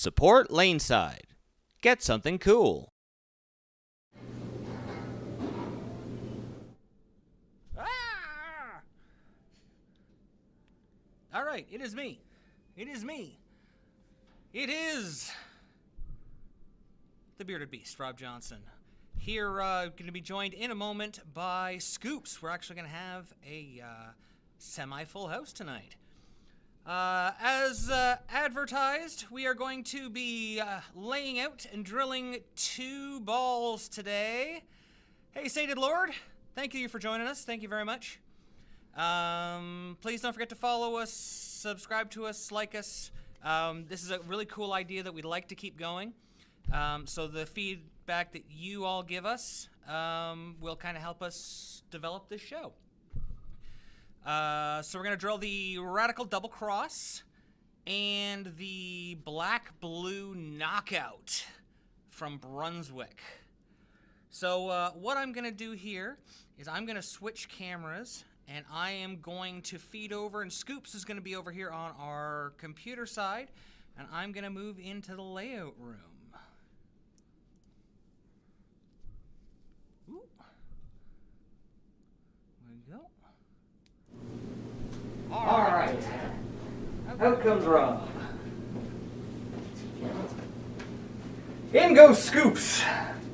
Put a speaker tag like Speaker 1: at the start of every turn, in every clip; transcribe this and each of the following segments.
Speaker 1: Support Laneside. Get something cool.
Speaker 2: Ah! All right, it is me. It is me. It is the Bearded Beast, Rob Johnson. Here, going to be joined in a moment by Scoops. We're actually going to have a semi-full house tonight. As advertised, we are going to be laying out and drilling 2 balls today. Hey, Sainted Lord, thank you for joining us. Thank you very much. Please don't forget to follow us, subscribe to us, like us. This is a really cool idea that we'd like to keep going. So the feedback that you all give us will kind of help us develop this show. So we're going to drill the Radical Double Cross and the Black-Blue Knockout from Brunswick. So what I'm going to do here is I'm going to switch cameras, and I am going to feed over, and Scoops is going to be over here on our computer side, and I'm going to move into the layout room. Ooh. There we go. All right. Out comes Rob. In goes Scoops.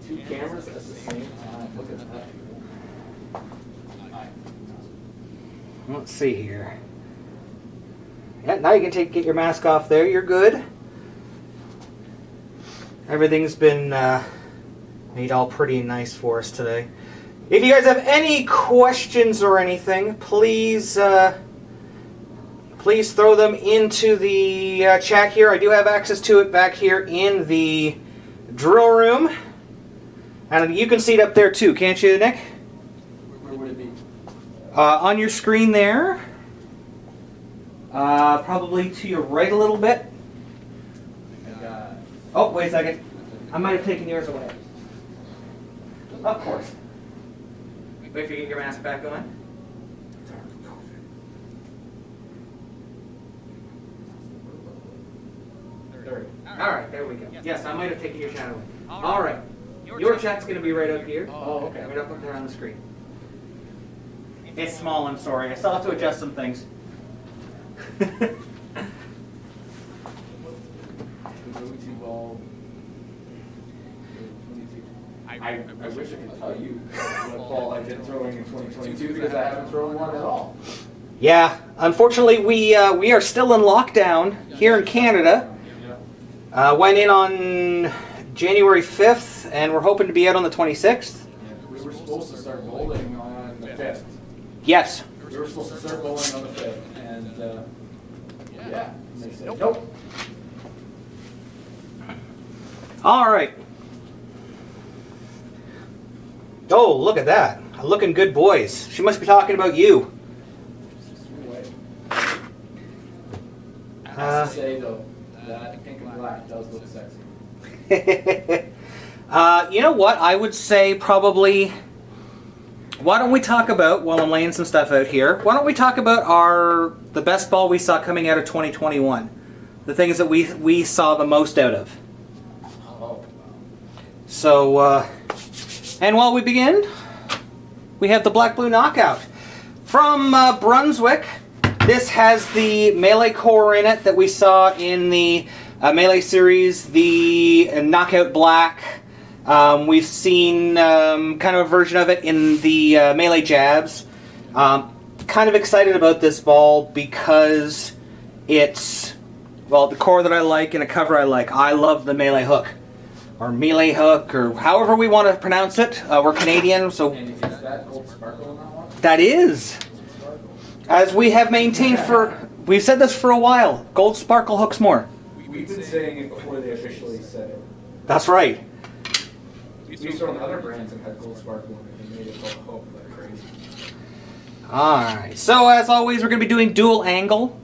Speaker 3: 2 cameras at the same time. Look at that.
Speaker 2: Let's see here. Yeah, now you can get your mask off there. You're good. Everything's been made all pretty nice for us today. If you guys have any questions or anything, please throw them into the chat here. I do have access to it back here in the drill room. And you can see it up there too, can't you, Nick?
Speaker 3: Where would it be?
Speaker 2: On your screen there. Probably to your right a little bit. Oh, wait a second. I might have taken yours away. Of course. Wait for you to get your mask back on. All right, there we go. Yes, I might have taken your chat away. All right. Your chat's going to be right up here.
Speaker 3: Oh, okay.
Speaker 2: Right up there on the screen. It's small, I'm sorry. I still have to adjust some things.
Speaker 3: I wish I could tell you what ball I've been throwing in 2022 because I haven't thrown one at all.
Speaker 2: Yeah, unfortunately, we are still in lockdown here in Canada. Went in on January 5th, and we're hoping to be out on the 26th.
Speaker 3: We were supposed to start bowling on the 5th.
Speaker 2: Yes.
Speaker 3: We were supposed to start bowling on the 5th, and yeah, they said nope.
Speaker 2: All right. Oh, look at that. Looking good boys. She must be talking about you.
Speaker 3: I have to say, though, that pink and black does look sexy.
Speaker 2: You know what? I would say probably... Why don't we talk about, while I'm laying some stuff out here, why don't we talk about the best ball we saw coming out of 2021? The things that we saw the most out of.
Speaker 3: Oh.
Speaker 2: So, and while we begin, we have the Black-Blue Knockout. From Brunswick, this has the Melee core in it that we saw in the Melee series, the Knockout Black. We've seen kind of a version of it in the Melee Jabs. Kind of excited about this ball because it's, well, the core that I like and a cover I like. I love the Melee hook, or Melee hook, or however we want to pronounce it. We're Canadian, so...
Speaker 3: And is that gold sparkle in that one?
Speaker 2: That is. As we have maintained we've said this for a while, gold sparkle hooks more.
Speaker 3: We've been saying it before they officially said it.
Speaker 2: That's right.
Speaker 3: We've thrown other brands and had gold sparkle in it and made it hook like crazy.
Speaker 2: Alright, so as always, we're going to be doing dual angle.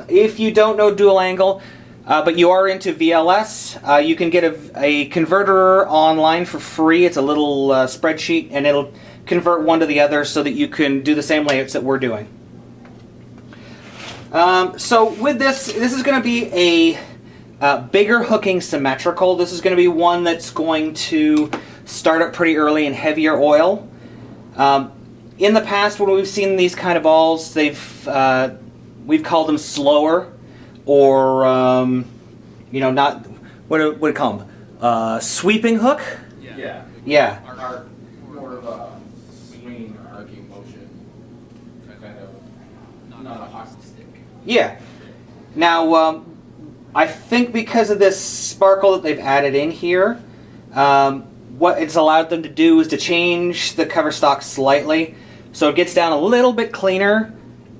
Speaker 2: If you don't know dual angle, but you are into VLS, you can get a converter online for free. It's a little spreadsheet, and it'll convert one to the other so that you can do the same layouts that we're doing. So with this is going to be a
Speaker 4: Bigger hooking symmetrical. This is going to be one that's going to start up pretty early in heavier oil. In the past, when we've seen these kind of balls, we've called them slower, or not what do we call them? Sweeping hook.
Speaker 3: Yeah.
Speaker 4: Yeah.
Speaker 3: Arc, more of a swinging or arcing motion, kind of, not a hockey stick.
Speaker 4: Yeah. Now, I think because of this sparkle that they've added in here, what it's allowed them to do is to change the cover stock slightly, so it gets down a little bit cleaner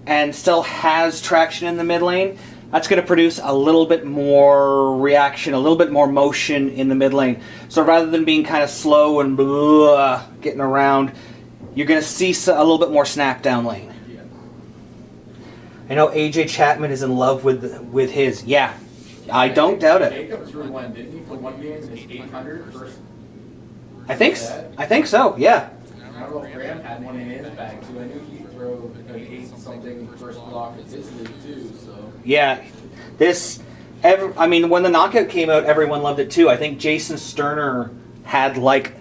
Speaker 4: and still has traction in the mid lane. That's going to produce a little bit more reaction, a little bit more motion in the mid lane. So rather than being kind of slow and blah, getting around, you're going to see a little bit more snap down lane.
Speaker 3: Yeah.
Speaker 4: I know AJ Chapman is in love with his. Yeah, I don't doubt it.
Speaker 3: Jacob threw one, didn't he, for one game in his 800 first?
Speaker 4: I think so. Yeah.
Speaker 3: I don't know if Graham had one in his bag too. I knew he'd throw an 8-something first block at his league too. So.
Speaker 4: Yeah, when the knockout came out, everyone loved it too. I think Jason Sterner had like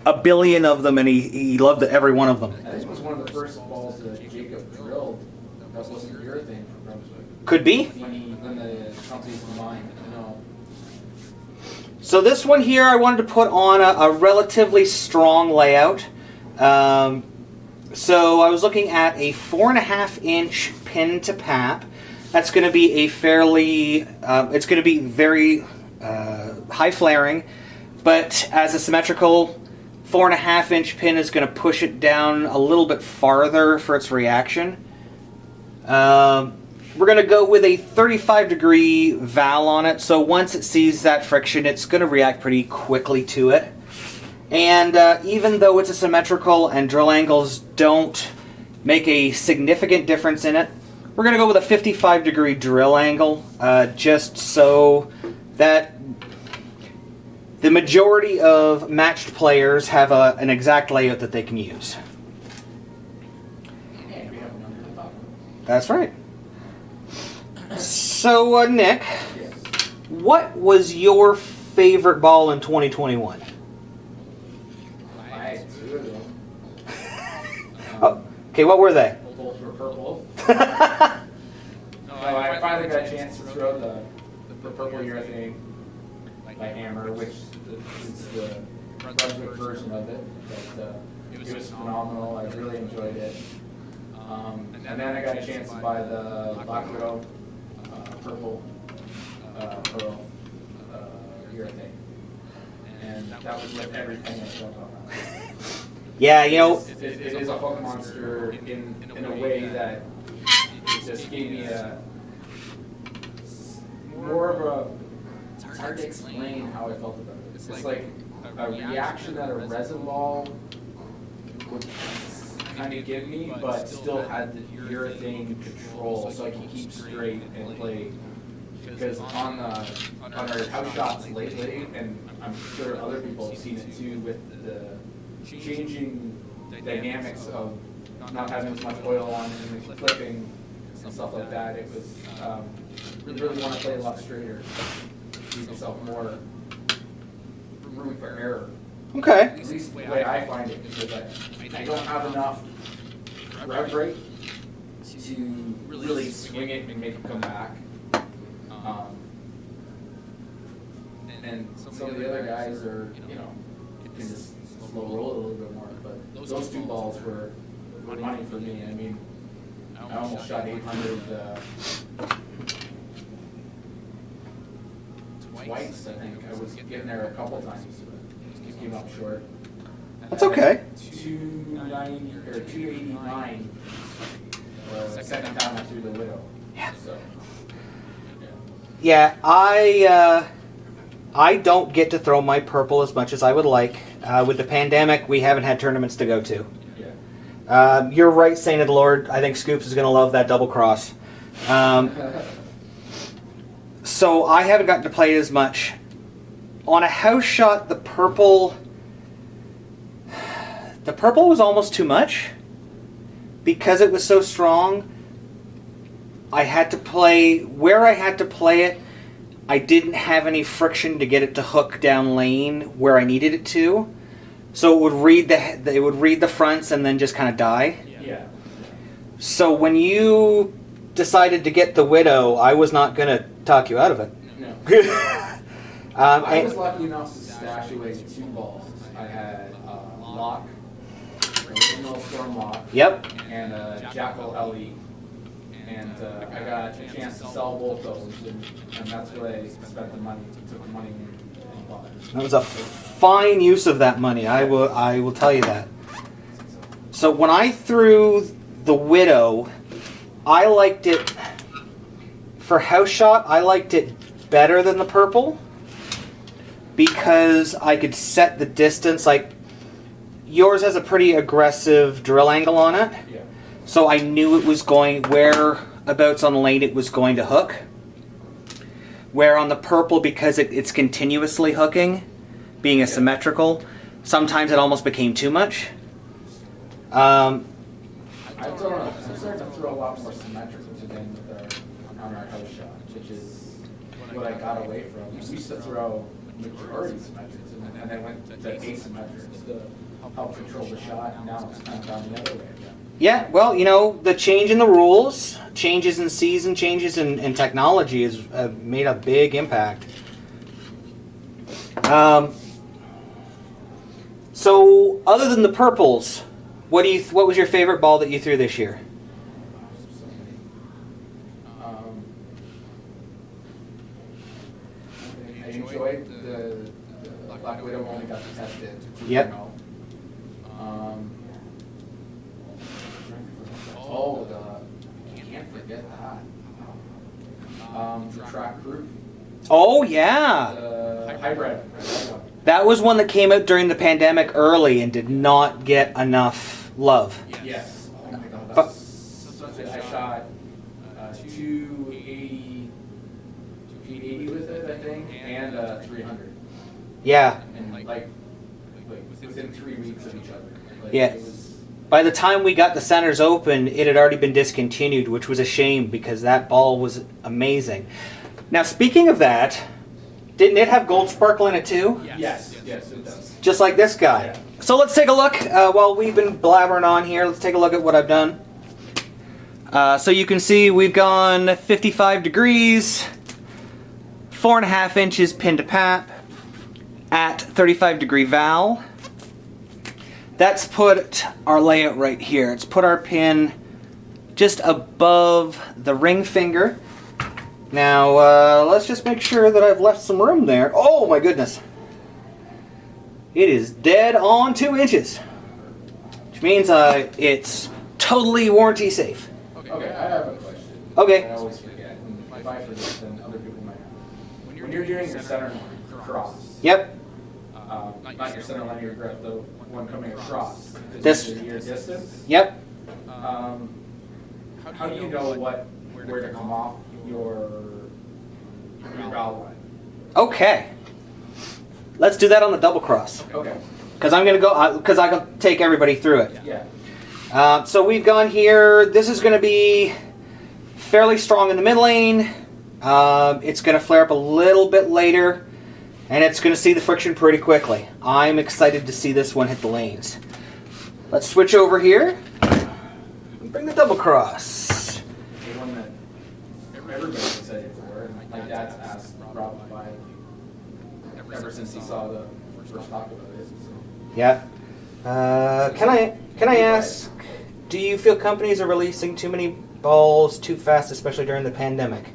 Speaker 4: a billion of them, and he loved every one of them.
Speaker 3: I think it was one of the first balls that Jacob drilled. That wasn't your thing for Brunswick.
Speaker 4: Could be.
Speaker 3: When the company's combined. I know.
Speaker 4: So this one here, I wanted to put on a relatively strong layout. So I was looking at a 4.5-inch pin to pap. That's going to be a fairly, it's going to be very high flaring, but as a symmetrical 4.5-inch pin is going to push it down a little bit farther for its reaction. We're going to go with a 35-degree valve on it, so once it sees that friction, it's going to react pretty quickly to it. And even though it's a symmetrical and drill angles don't make a significant difference in it, we're going to go with a 55-degree drill angle, just so that the majority of matched players have an exact layout that they can use. That's right. So, Nick, what was your favorite ball in 2021?
Speaker 3: I had two of them.
Speaker 4: Oh, okay, what were they?
Speaker 3: Both were purple. No, I finally got a chance to throw the purple urethane by hammer, which is the Brunswick version of it. But, it was phenomenal. I really enjoyed it. And then I got a chance to buy the Black Widow purple pearl urethane, and that was with everything I felt on that.
Speaker 4: Yeah,
Speaker 3: it is a hook monster in a way that it just gave me more of a. It's hard to explain how I felt about it. It's like a reaction that a resin ball would kind of give me, but still had the urethane control, so I can keep straight and play. Because on our house shots lately, and I'm sure other people have seen it too, with the changing dynamics of not having as much oil on and the clipping and stuff like that, it was you really want to play a lot straighter, give yourself more room for error.
Speaker 4: Okay.
Speaker 3: At least the way I find it, because I don't have enough rev rate to really swing it and make it come back. And some of the other guys are, can just slow roll it a little bit more. But those two balls were money for me. I mean, I almost shot 800 twice, I think. I was getting there a couple times, but just came up short.
Speaker 4: That's okay.
Speaker 3: 290 or 289. The second time I threw the widow.
Speaker 4: Yeah.
Speaker 3: So,
Speaker 4: yeah, I don't get to throw my purple as much as I would like. With the pandemic, we haven't had tournaments to go to.
Speaker 3: yeah.
Speaker 4: You're right, Saint of the Lord. I think Scoops is going to love that double cross. So I haven't gotten to play it as much. On a house shot, the purple was almost too much. Because it was so strong, I had to play, where I had to play it, I didn't have any friction to get it to hook down lane where I needed it to. So it would read the fronts and then just kind of die.
Speaker 3: Yeah.
Speaker 4: So when you decided to get the Widow, I was not going to talk you out of it.
Speaker 3: No. I
Speaker 4: and-
Speaker 3: was lucky enough to stash away 2 balls. I had Lock, original Storm Lock,
Speaker 4: Yep.
Speaker 3: and Jackal LE. And I got a chance to sell both those, and that's what I spent the money, took the money and bought it.
Speaker 4: That was a fine use of that money. I will tell you that. So when I threw the Widow, I liked it for house shot. I liked it better than the purple because I could set the distance. Like yours has a pretty aggressive drill angle on it,
Speaker 3: Yeah.
Speaker 4: so I knew it was going whereabouts on the lane it was going to hook. Where on the purple, because it's continuously hooking, being asymmetrical, sometimes it almost became too much.
Speaker 3: I'm starting to throw a lot more symmetrical today on our house shot, which is what I got away from. We used to throw majority symmetrics, and then went to asymmetrics to help control the shot, and now it's kind of gone the other way again.
Speaker 4: Yeah, well, the change in the rules, changes in season, changes in technology has made a big impact. So, other than the purples, what was your favorite ball that you threw this year?
Speaker 3: I enjoyed the Black Widow only got to test it.
Speaker 4: Yep.
Speaker 3: I can't forget that. The track group,
Speaker 4: Oh, yeah.
Speaker 3: the hybrid.
Speaker 4: That was one that came out during the pandemic early and did not get enough love.
Speaker 3: Yes. Oh my God.
Speaker 4: But-
Speaker 3: I shot 280 with it, I think, and 300.
Speaker 4: Yeah.
Speaker 3: And like within 3 weeks of each other. Like,
Speaker 4: Yeah.
Speaker 3: It was,
Speaker 4: By the time we got the centers open, it had already been discontinued, which was a shame because that ball was amazing. Now, speaking of that, didn't it have gold sparkle in it too?
Speaker 3: yes, it does.
Speaker 4: Just like this guy.
Speaker 3: Yeah.
Speaker 4: So let's take a look. While we've been blabbering on here, let's take a look at what I've done. So you can see we've gone 55 degrees, 4.5 inches pin to pap at 35 degree val. That's put our layout right here. It's put our pin just above the ring finger. Now, let's just make sure that I've left some room there. Oh my goodness. It is dead on 2 inches. Which means it's totally warranty safe.
Speaker 3: Okay, I have a question.
Speaker 4: Okay.
Speaker 3: I always forget. And if I forget, then other people might have. When you're doing your center cross,
Speaker 4: Yep.
Speaker 3: not your center line, your grip, the one coming across.
Speaker 4: This-
Speaker 3: Your distance.
Speaker 4: Yep.
Speaker 3: How do you know where to come off your valve line?
Speaker 4: Okay. Let's do that on the double cross.
Speaker 3: Okay.
Speaker 4: Because I can take everybody through it.
Speaker 3: Yeah.
Speaker 4: So we've gone here. This is going to be fairly strong in the mid lane. It's going to flare up a little bit later, and it's going to see the friction pretty quickly. I'm excited to see this one hit the lanes. Let's switch over here and bring the double cross.
Speaker 3: The one that everybody's excited for, and my dad's asked Rob to buy it ever since he saw the first talk about it. So.
Speaker 4: Yeah. Can I ask, do you feel companies are releasing too many balls too fast, especially during the pandemic?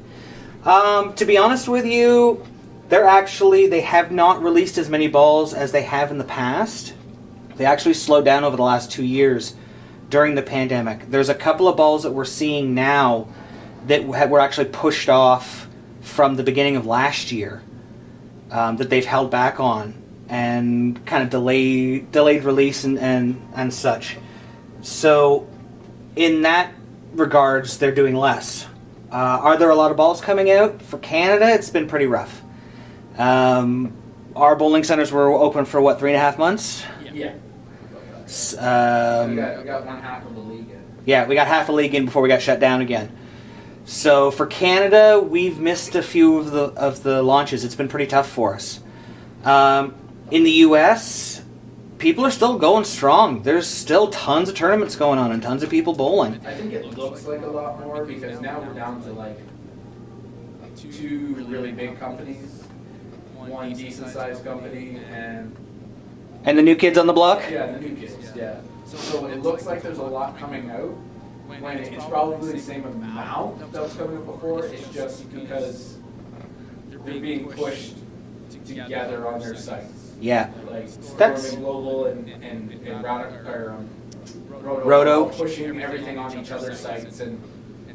Speaker 4: To be honest with you, they have not released as many balls as they have in the past. They actually slowed down over the last 2 years during the pandemic. There's a couple of balls that we're seeing now that were actually pushed off from the beginning of last year that they've held back on and kind of delayed release and such. So in that regards, they're doing less. Are there a lot of balls coming out? For Canada, it's been pretty rough. Our bowling centers were open for, 3.5 months?
Speaker 3: Yeah.
Speaker 4: S-
Speaker 3: We got one half of the league in.
Speaker 4: Yeah, we got half a league in before we got shut down again. So for Canada, we've missed a few of the launches. It's been pretty tough for us. In the U.S., people are still going strong. There's still tons of tournaments going on and tons of people bowling.
Speaker 3: I think it looks like a lot more because now we're down to like 2 really big companies, 1 decent sized company,
Speaker 4: And the new kids on the block?
Speaker 3: yeah, the new kids, yeah. So it looks like there's a lot coming out. When it's probably the same amount that was coming up before, it's just because they're being pushed together on their sites.
Speaker 4: Yeah.
Speaker 3: Like
Speaker 4: That's-
Speaker 3: Storm Global and
Speaker 4: Roto.
Speaker 3: pushing everything on each other's sites, and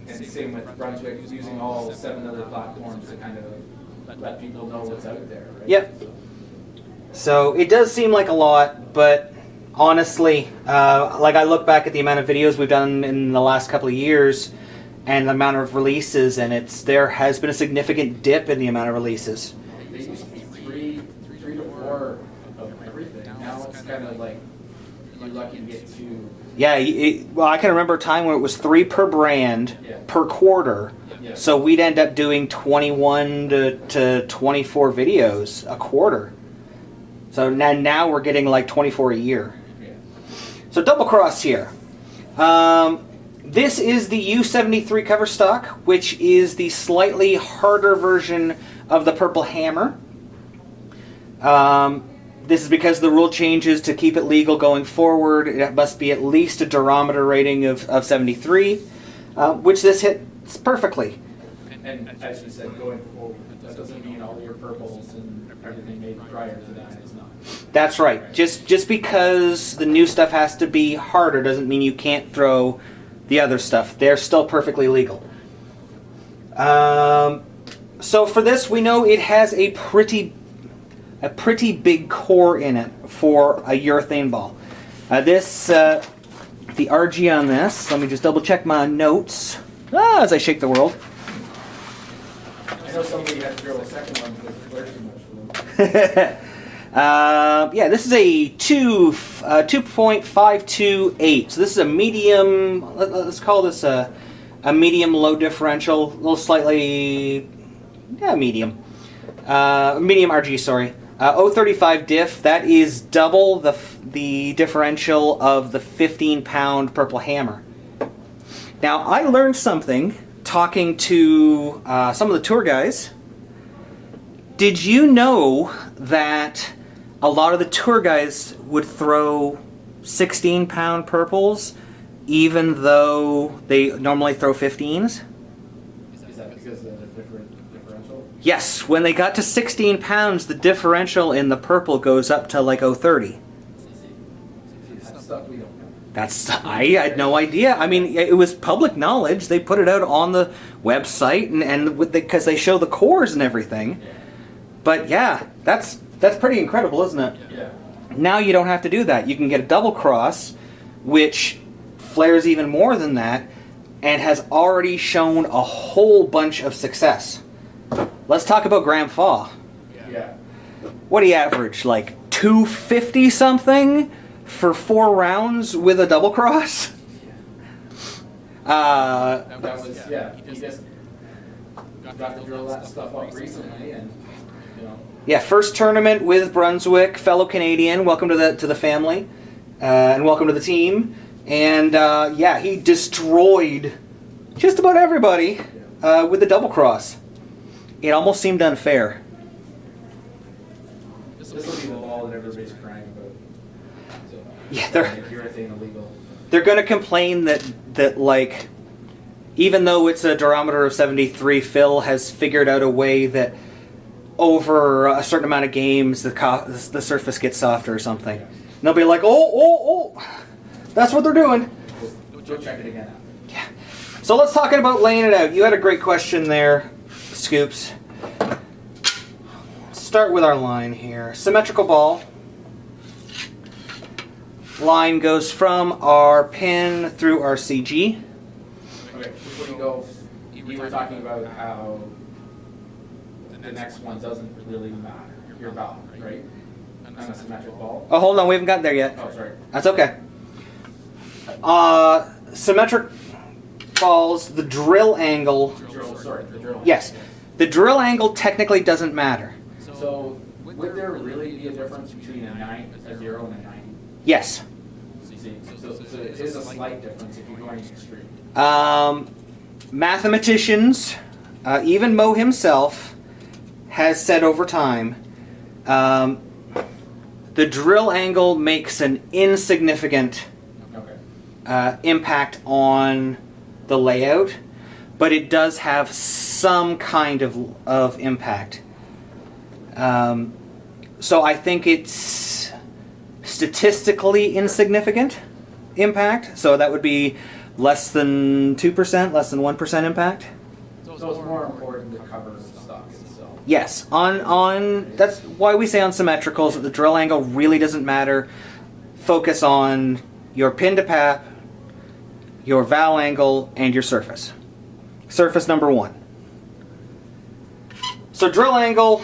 Speaker 3: same with Brunswick using all 7 other platforms to kind of let people know what's out there. Right?
Speaker 4: Yep. So it does seem like a lot, but honestly, like I look back at the amount of videos we've done in the last couple of years and the amount of releases, and there has been a significant dip in the amount of releases.
Speaker 3: They used to be three to four of everything. Now it's kind of like you're lucky to get 2.
Speaker 4: Yeah, well, I can remember a time where it was 3 per brand
Speaker 3: Yeah.
Speaker 4: per quarter.
Speaker 3: Yeah.
Speaker 4: So we'd end up doing 21 to 24 videos a quarter. So now we're getting like 24 a year.
Speaker 3: Yeah.
Speaker 4: So double cross here. This is the U73 cover stock, which is the slightly harder version of the Purple Hammer. This is because the rule changes to keep it legal going forward. It must be at least a durometer rating of 73, which this hits perfectly.
Speaker 3: And as you said, going forward, that doesn't mean all your purples and everything made prior to that is not.
Speaker 4: That's right. Just because the new stuff has to be harder doesn't mean you can't throw the other stuff. They're still perfectly legal. So for this, we know it has a pretty big core in it for a urethane ball. The RG on this, let me just double check my notes as I shake the world.
Speaker 3: I know somebody had to drill a second one because it flared too much for them.
Speaker 4: Yeah, this is a 2.528. So this is a medium. Let's call this a medium low differential. A little slightly, medium. Medium RG. Sorry. 035 diff. That is double the differential of the 15-pound Purple Hammer. Now I learned something talking to some of the tour guys. Did you know that a lot of the tour guys would throw 16-pound purples even though they normally throw 15s?
Speaker 3: Is that because of the differential?
Speaker 4: Yes, when they got to 16 pounds, the differential in the purple goes up to like 030.
Speaker 3: That's stuff we don't know.
Speaker 4: I had no idea. I mean, it was public knowledge. They put it out on the website and because they show the cores and everything. But yeah, that's pretty incredible, isn't it?
Speaker 3: Yeah.
Speaker 4: Now you don't have to do that. You can get a double cross, which flares even more than that, and has already shown a whole bunch of success. Let's talk about Graham Faw.
Speaker 3: Yeah.
Speaker 4: What do you average? Like 250 something for 4 rounds with a double cross?
Speaker 3: That was, he just got to drill that stuff up recently, and
Speaker 4: Yeah, first tournament with Brunswick, fellow Canadian. Welcome to the family, and welcome to the team. And he destroyed just about everybody with the double cross. It almost seemed unfair.
Speaker 3: this will be the ball that everybody's crying about. So,
Speaker 4: Yeah,
Speaker 3: urethane illegal.
Speaker 4: they're going to complain that like, even though it's a durometer of 73, Phil has figured out a way that over a certain amount of games the surface gets softer or something. And they'll be like, oh, that's what they're doing.
Speaker 3: Go check it again.
Speaker 4: Yeah. So let's talk about laying it out. You had a great question there, Scoops. Start with our line here. Symmetrical ball. Line goes from our pin through our CG.
Speaker 3: Okay, before you go, you were talking about how the next one doesn't really matter. Your valve, right? On a symmetric ball.
Speaker 4: Oh, hold on. We haven't gotten there yet.
Speaker 3: Oh, sorry.
Speaker 4: That's okay. Symmetric. balls, the drill angle.
Speaker 3: The drill.
Speaker 4: Yes, the drill angle technically doesn't matter.
Speaker 3: So would there really be a difference between a 0 and a 90?
Speaker 4: Yes.
Speaker 3: So it is a slight difference if you're going extreme.
Speaker 4: Mathematicians, even Mo himself, has said over time, the drill angle makes an insignificant impact on the layout, but it does have some kind of impact. So I think it's statistically insignificant impact. So that would be less than 2%, less than 1% impact.
Speaker 3: So it's more important to cover the stock itself.
Speaker 4: Yes, on that's why we say on symmetricals that the drill angle really doesn't matter. Focus on your pin to pap, your valve angle, and your surface. Surface number 1. So drill angle,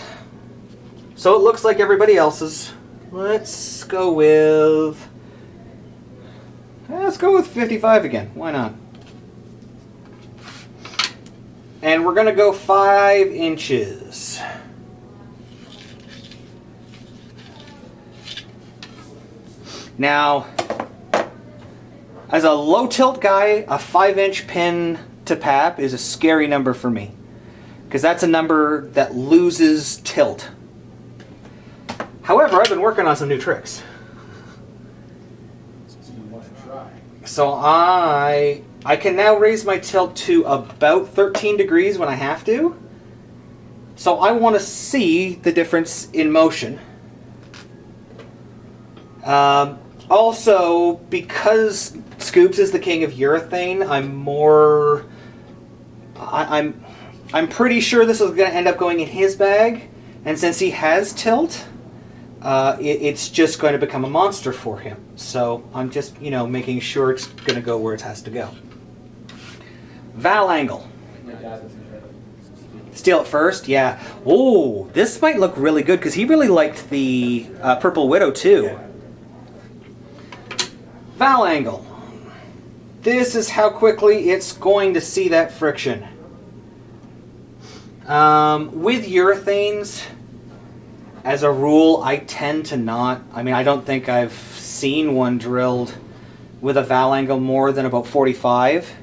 Speaker 4: so it looks like everybody else's. Let's go with 55 again. Why not? And we're going to go 5 inches. Now, as a low tilt guy, a 5-inch pin to pap is a scary number for me, because that's a number that loses tilt. However, I've been working on some new tricks.
Speaker 3: So you want to try.
Speaker 4: So I can now raise my tilt to about 13 degrees when I have to. So I want to see the difference in motion. Also, because Scoops is the king of urethane, I'm pretty sure this is going to end up going in his bag, and since he has tilt, it's just going to become a monster for him. So I'm just, making sure it's going to go where it has to go. Valve angle. Steal it first? Yeah. Oh, this might look really good because he really liked the Purple Widow too. Valve angle. This is how quickly it's going to see that friction. With urethanes, as a rule, I tend to not. I don't think I've seen one drilled with a valve angle more than about 45.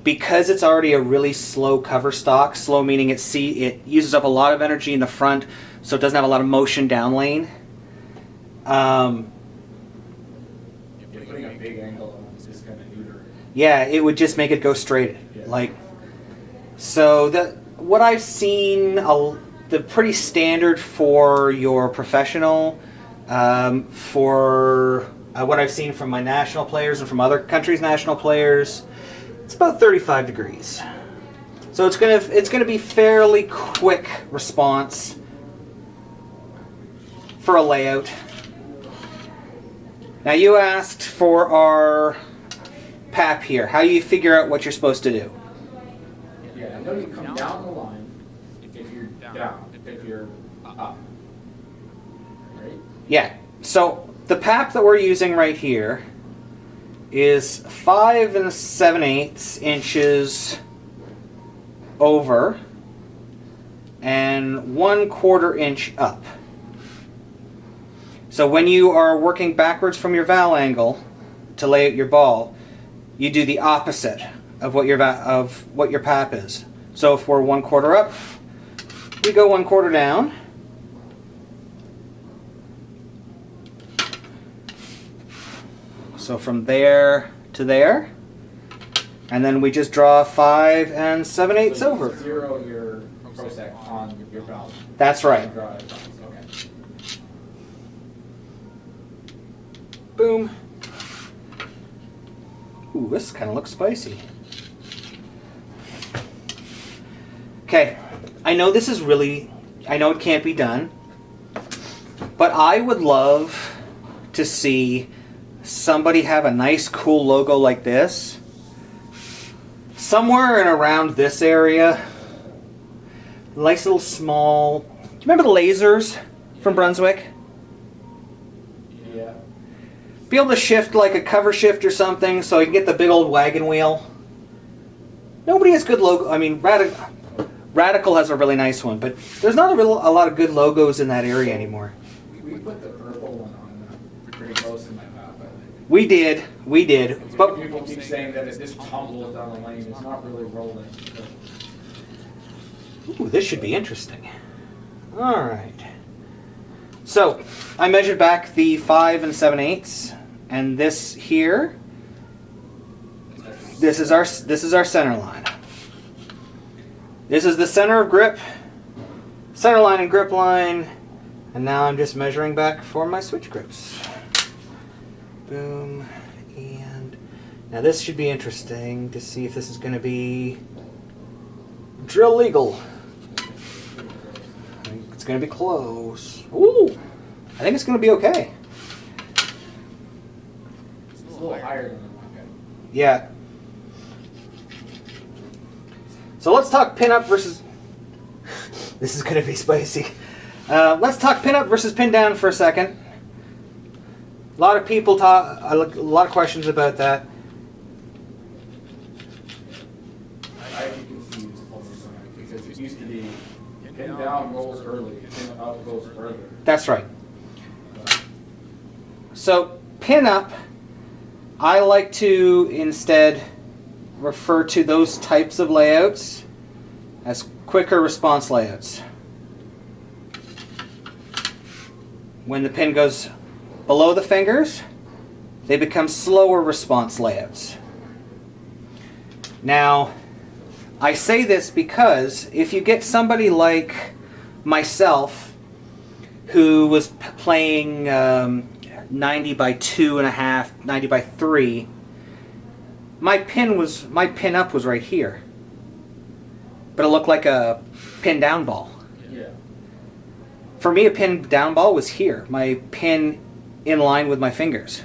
Speaker 4: Because it's already a really slow cover stock, slow meaning it uses up a lot of energy in the front, so it doesn't have a lot of motion down lane.
Speaker 3: Putting a big angle on is just kind of neuter.
Speaker 4: Yeah, it would just make it go straight.
Speaker 3: Yeah.
Speaker 4: What I've seen, the pretty standard for your professional, for what I've seen from my national players and from other countries' national players, it's about 35 degrees. So it's gonna be fairly quick response for a layout. Now you asked for our pap here. How do you figure out what you're supposed to do?
Speaker 3: Yeah, I know you come down the line if you're down, if you're up. Right?
Speaker 4: Yeah. So the pap that we're using right here is 5 7/8 inches over and 1/4 inch up. So when you are working backwards from your valve angle to lay out your ball, you do the opposite of what your pap is. So if we're 1/4 up, we go 1/4 down. So from there to there, and then we just draw 5 7/8
Speaker 3: So you
Speaker 4: over.
Speaker 3: zero your prosec on your valve.
Speaker 4: That's right.
Speaker 3: Draw it across. Okay.
Speaker 4: Boom. Ooh, this kind of looks spicy. Okay, I know this is I know it can't be done, but I would love to see somebody have a nice cool logo like this somewhere and around this area. Nice little small. Do you remember the lasers from Brunswick?
Speaker 3: Yeah.
Speaker 4: Be able to shift like a cover shift or something so you can get the big old wagon wheel. Nobody has good logo. I mean, Radical has a really nice one, but there's not a lot of good logos in that area anymore.
Speaker 3: We put the purple one on pretty close in my map, I think.
Speaker 4: We did.
Speaker 3: But people keep saying that it just tumbles down the lane. It's not really rolling.
Speaker 4: Ooh, this should be interesting. All right. So I measured back the 5 7/8, and this here. This is our center line. This is the center of grip, center line and grip line, and now I'm just measuring back for my switch grips. Boom, and now this should be interesting to see if this is going to be drill legal. I think it's going to be close. Ooh, I think it's going to be okay.
Speaker 3: It's a little higher than the one.
Speaker 4: Yeah. So let's talk pinup versus. This is going to be spicy. Let's talk pinup versus pin down for a second. A lot of people talk. A lot of questions about that.
Speaker 3: I'd be confused all the time because it used to be pin down rolls early, pin up goes further.
Speaker 4: That's right. So pinup, I like to instead refer to those types of layouts as quicker response layouts. When the pin goes below the fingers, they become slower response layouts. Now, I say this because if you get somebody like myself who was playing 90 by 2.5, 90 by 3, my pin up was right here, but it looked like a pin down ball.
Speaker 3: Yeah.
Speaker 4: For me, a pin down ball was here, my pin in line with my fingers.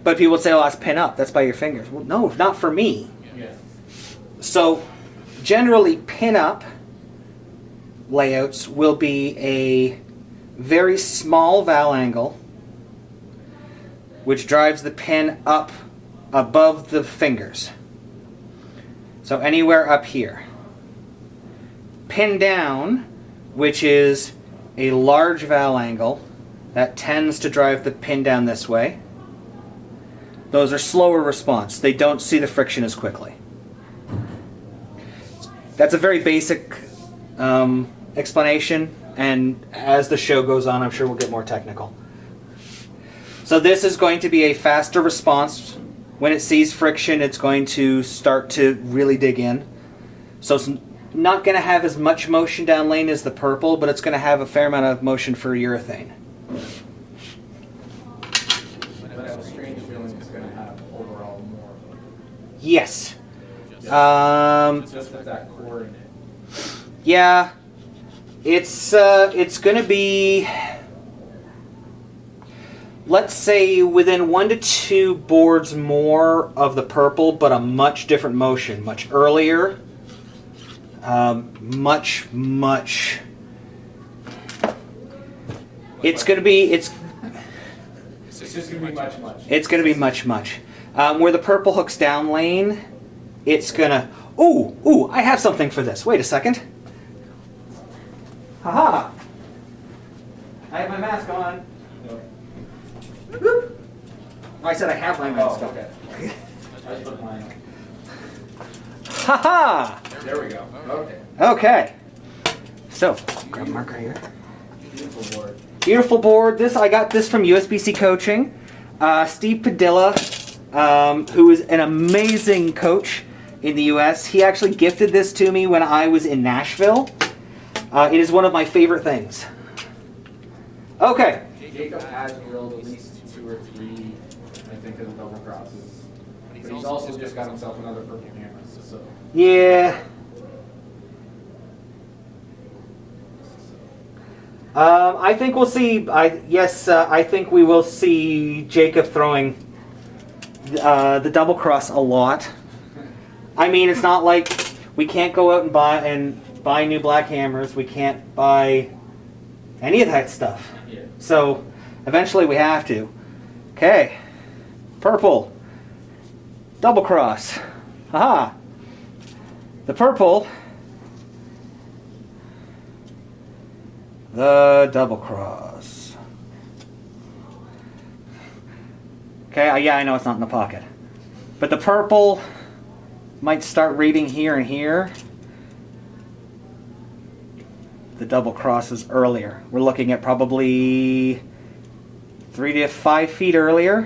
Speaker 4: But people would say, "Oh, that's pin up. That's by your fingers." Well, no, not for me.
Speaker 3: Yeah.
Speaker 4: So, generally, pin up layouts will be a very small valve angle, which drives the pin up above the fingers. So anywhere up here. Pin down, which is a large valve angle that tends to drive the pin down this way. Those are slower response. They don't see the friction as quickly. That's a very basic explanation, and as the show goes on, I'm sure we'll get more technical. So this is going to be a faster response. When it sees friction, it's going to start to really dig in. So it's not going to have as much motion down lane as the purple, but it's going to have a fair amount of motion for urethane.
Speaker 3: But I have a strange feeling it's going to have overall more.
Speaker 4: Yes.
Speaker 3: Just with that core in it.
Speaker 4: Yeah. It's going to be, let's say, within 1 to 2 boards more of the purple, but a much different motion, much earlier, much. It's going to be
Speaker 3: It's just going to be much.
Speaker 4: It's going to be much. Where the purple hooks down lane, it's going to. Ooh! I have something for this. Wait a second. Haha! I have my mask on. Whoop. I said I have my mask on.
Speaker 3: Okay. I just put mine on.
Speaker 4: Haha!
Speaker 3: There we go. Okay.
Speaker 4: Okay. So, grab a marker here.
Speaker 3: Beautiful board.
Speaker 4: Beautiful board. I got this from USBC Coaching. Steve Padilla, who is an amazing coach in the US, he actually gifted this to me when I was in Nashville. It is one of my favorite things. Okay.
Speaker 3: Jacob has drilled at least 2 or 3, I think, of the double crosses. But he's also just got himself another purple hammer. So.
Speaker 4: Yeah. I think we'll see. I think we will see Jacob throwing the double cross a lot. I mean, it's not like we can't go out and buy new black hammers. We can't buy any of that stuff.
Speaker 3: Yeah.
Speaker 4: So eventually we have to. Okay, purple, double cross. Haha. The purple. The double cross. Okay, yeah, I know it's not in the pocket. But the purple might start reading here and here. The double cross is earlier. We're looking at probably 3 to 5 feet earlier.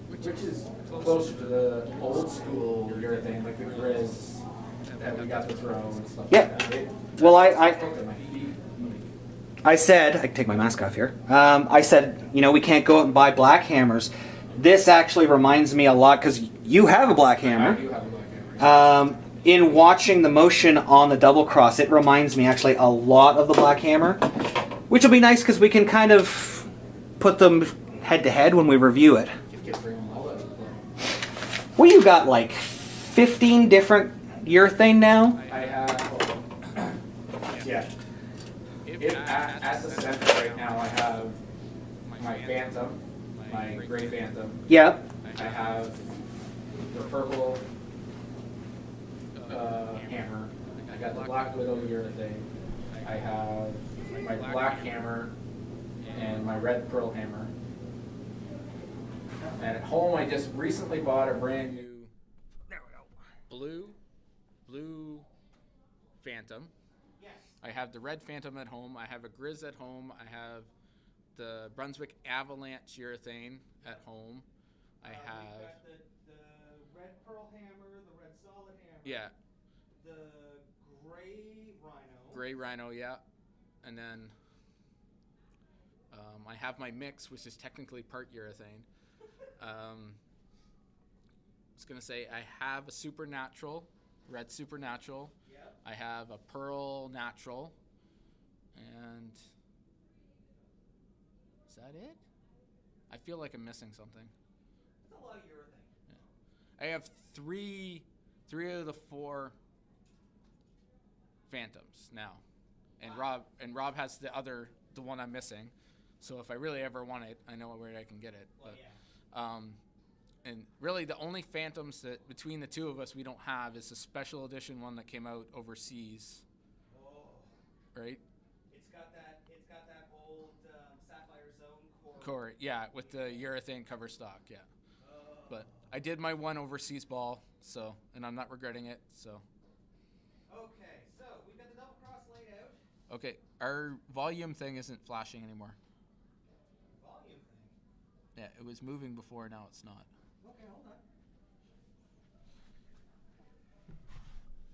Speaker 3: Which is closer to the old school urethane, like the grizz that we got to throw and stuff
Speaker 4: Yeah.
Speaker 3: like that.
Speaker 4: Well, I said, I can take my mask off here. I said, you know, we can't go out and buy black hammers. This actually reminds me a lot, because you have a black hammer.
Speaker 3: I do have a black hammer.
Speaker 4: In watching the motion on the double cross, it reminds me actually a lot of the black hammer, which will be nice because we can kind of put them head to head when we review it. Well, you got like 15 different urethane now.
Speaker 3: I have, yeah. At the center right now, I have my Phantom, my gray Phantom.
Speaker 4: Yeah.
Speaker 3: I have the purple hammer. I got the Black Widow urethane. I have my black hammer and my red pearl hammer. And at home, I just recently bought a brand new blue Phantom.
Speaker 2: Yes.
Speaker 5: I have the red Phantom at home. I have a Grizz at home. I have the Brunswick Avalanche urethane at home. I have
Speaker 2: We've got the red pearl hammer, the red solid hammer.
Speaker 5: yeah,
Speaker 2: The gray rhino.
Speaker 5: gray Rhino, yeah, and then I have my mix, which is technically part urethane. I was gonna say I have a Supernatural, red Supernatural.
Speaker 2: Yep.
Speaker 5: I have a Pearl Natural, and is that it? I feel like I'm missing something.
Speaker 2: That's a lot of urethane.
Speaker 5: I have three of the 4 Phantoms now, and Rob has the one I'm missing. So if I really ever want it, I know where I can get it.
Speaker 2: Well,
Speaker 5: But,
Speaker 2: yeah.
Speaker 5: and really the only Phantoms that between the two of us we don't have is a special edition one that came out overseas,
Speaker 2: Oh.
Speaker 5: right?
Speaker 2: It's got that old Sapphire Zone
Speaker 5: Core, yeah, with the urethane cover stock, yeah.
Speaker 2: Oh.
Speaker 5: But I did my one overseas ball, so, and I'm not regretting it, so.
Speaker 2: Okay, so we've got the double cross laid out.
Speaker 5: Okay, our volume thing isn't flashing anymore.
Speaker 2: Volume thing.
Speaker 5: Yeah, it was moving before, now it's not.
Speaker 2: Okay, hold on.